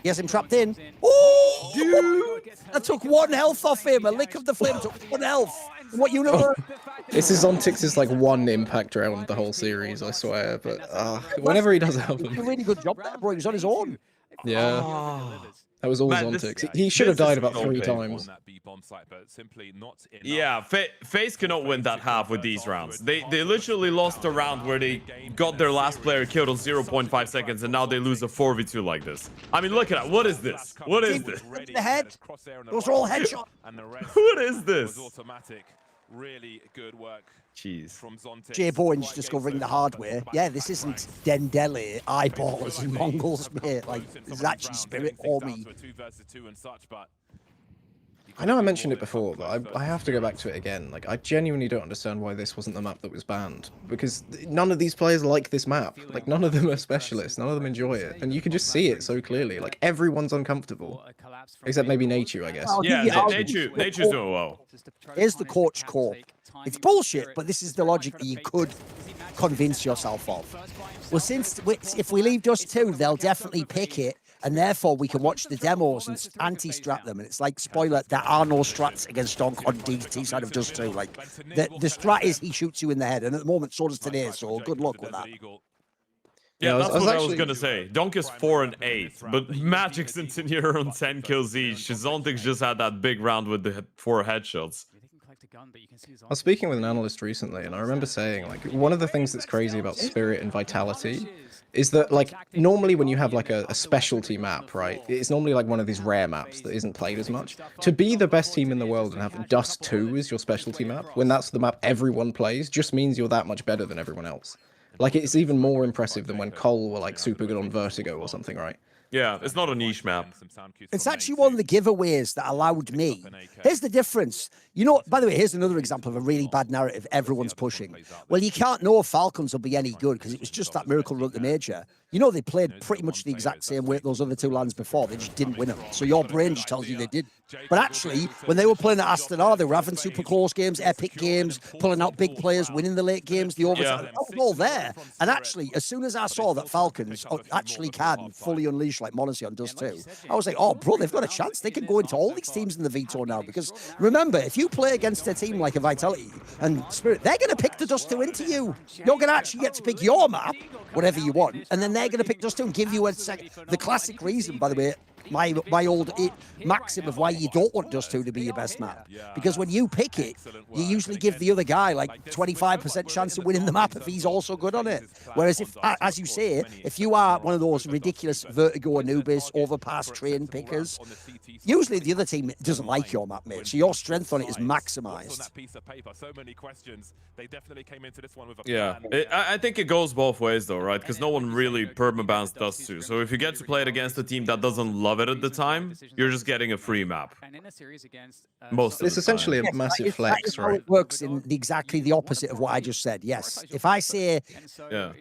he has him trapped in. Oh, dude! That took 1 health off him. A lick of the flame took 1 health. And what universe? This is on Tix's like 1 impact round the whole series, I swear. But whenever he does help He did a him. really good job there, bro. He was on his own. Yeah. That was all Man, this- Zontix. He should have this is died about so 3 painful. times. On that B bomb site, but simply not enough. Yeah, FaZe cannot win that half with these rounds. They literally lost a round where they got their last player killed on 0.5 seconds, and now they lose a 4v2 like this. I mean, look at that. What is this? What is this? The head. Those are all headshots. What is this? Automatic. Really good work Jeez. from Zontix. Jay Bowen's discovering the hard way. Yeah, this isn't Dendele, eyeballers and Mongols, mate. Like, there's actually spirit for me. I know I mentioned it before, but I have to go back to it again. Like, I genuinely don't understand why this wasn't the map that was banned. Because none of these players like this map. Like, none of them are specialists. None of them enjoy it. And you can just see it so clearly. Like, everyone's uncomfortable. Except maybe Nachu, I guess. Yeah, Nature's doing well. Here's the coach call. It's bullshit, but this is the logic that you could convince yourself of. Well, if we leave Dust 2, they'll definitely pick it, and therefore we can watch the demos and anti-strat them. And it's like, spoiler, there are no strats against Donk on DT side of Dust 2. Like, the strat is he shoots you in the head, and at the moment, so does today, so good luck with that. Yeah, that's what I was actually gonna say. Donk is 4 and 8, but Magic's and Senior on 10 kills each. Zontix just had that big round with the 4 headshots. I was speaking with an analyst recently, and I remember saying, like, one of the things that's crazy about Spirit and Vitality is that, like, normally when you have, like, a specialty map, right, it's normally, like, one of these rare maps that isn't played as much. To be the best team in the world and have Dust 2 as your specialty map, when that's the map everyone plays, just means you're that much better than everyone else. Like, it's even more impressive than when Cole were, like, super good on Vertigo or something, right? Yeah, it's not a niche map. It's actually one of the giveaways that allowed me. Here's the difference. You know, by the way, here's another example of a really bad narrative everyone's pushing. Well, you can't know if Falcons will be any good because it was just that miracle run at the major. You know, they played pretty much the exact same way those other 2 lands before. They just didn't win them. So your brain just tells you they did. But actually, when they were playing at Astana, they were having super close games, epic games, pulling out big players, winning the late games, the overtime. That was all there. And actually, as soon as I saw that Falcons actually can fully unleash like Monacy on Dust 2, I was like, oh, bro, they've got a chance. They can go into all these teams in the Veto now. Because remember, if you play against a team like a Vitality and Spirit, they're going to pick the Dust 2 into you. You're going to actually get to pick your map, whatever you want, and then they're going to pick Dust 2 and give you the classic reason, by the way, my old maxim of why you don't want Dust 2 to be your best map. Because when you pick it, you usually give the other guy like 25% chance of winning the map if he's also good on it. Whereas if, as you say, if you are one of those ridiculous Vertigo Anubis overpass train pickers, usually the other team doesn't like your map, mate. So your strength on it is maximized. Yeah, I think it goes both ways though, right? Because no one really permabans Dust 2. So if you get to play it against a team that doesn't love it at the time, you're just getting a free map. Most of It's the essentially time. a massive That flex, is how right? it works in exactly the opposite of what I just said. Yes. If I say, Yeah.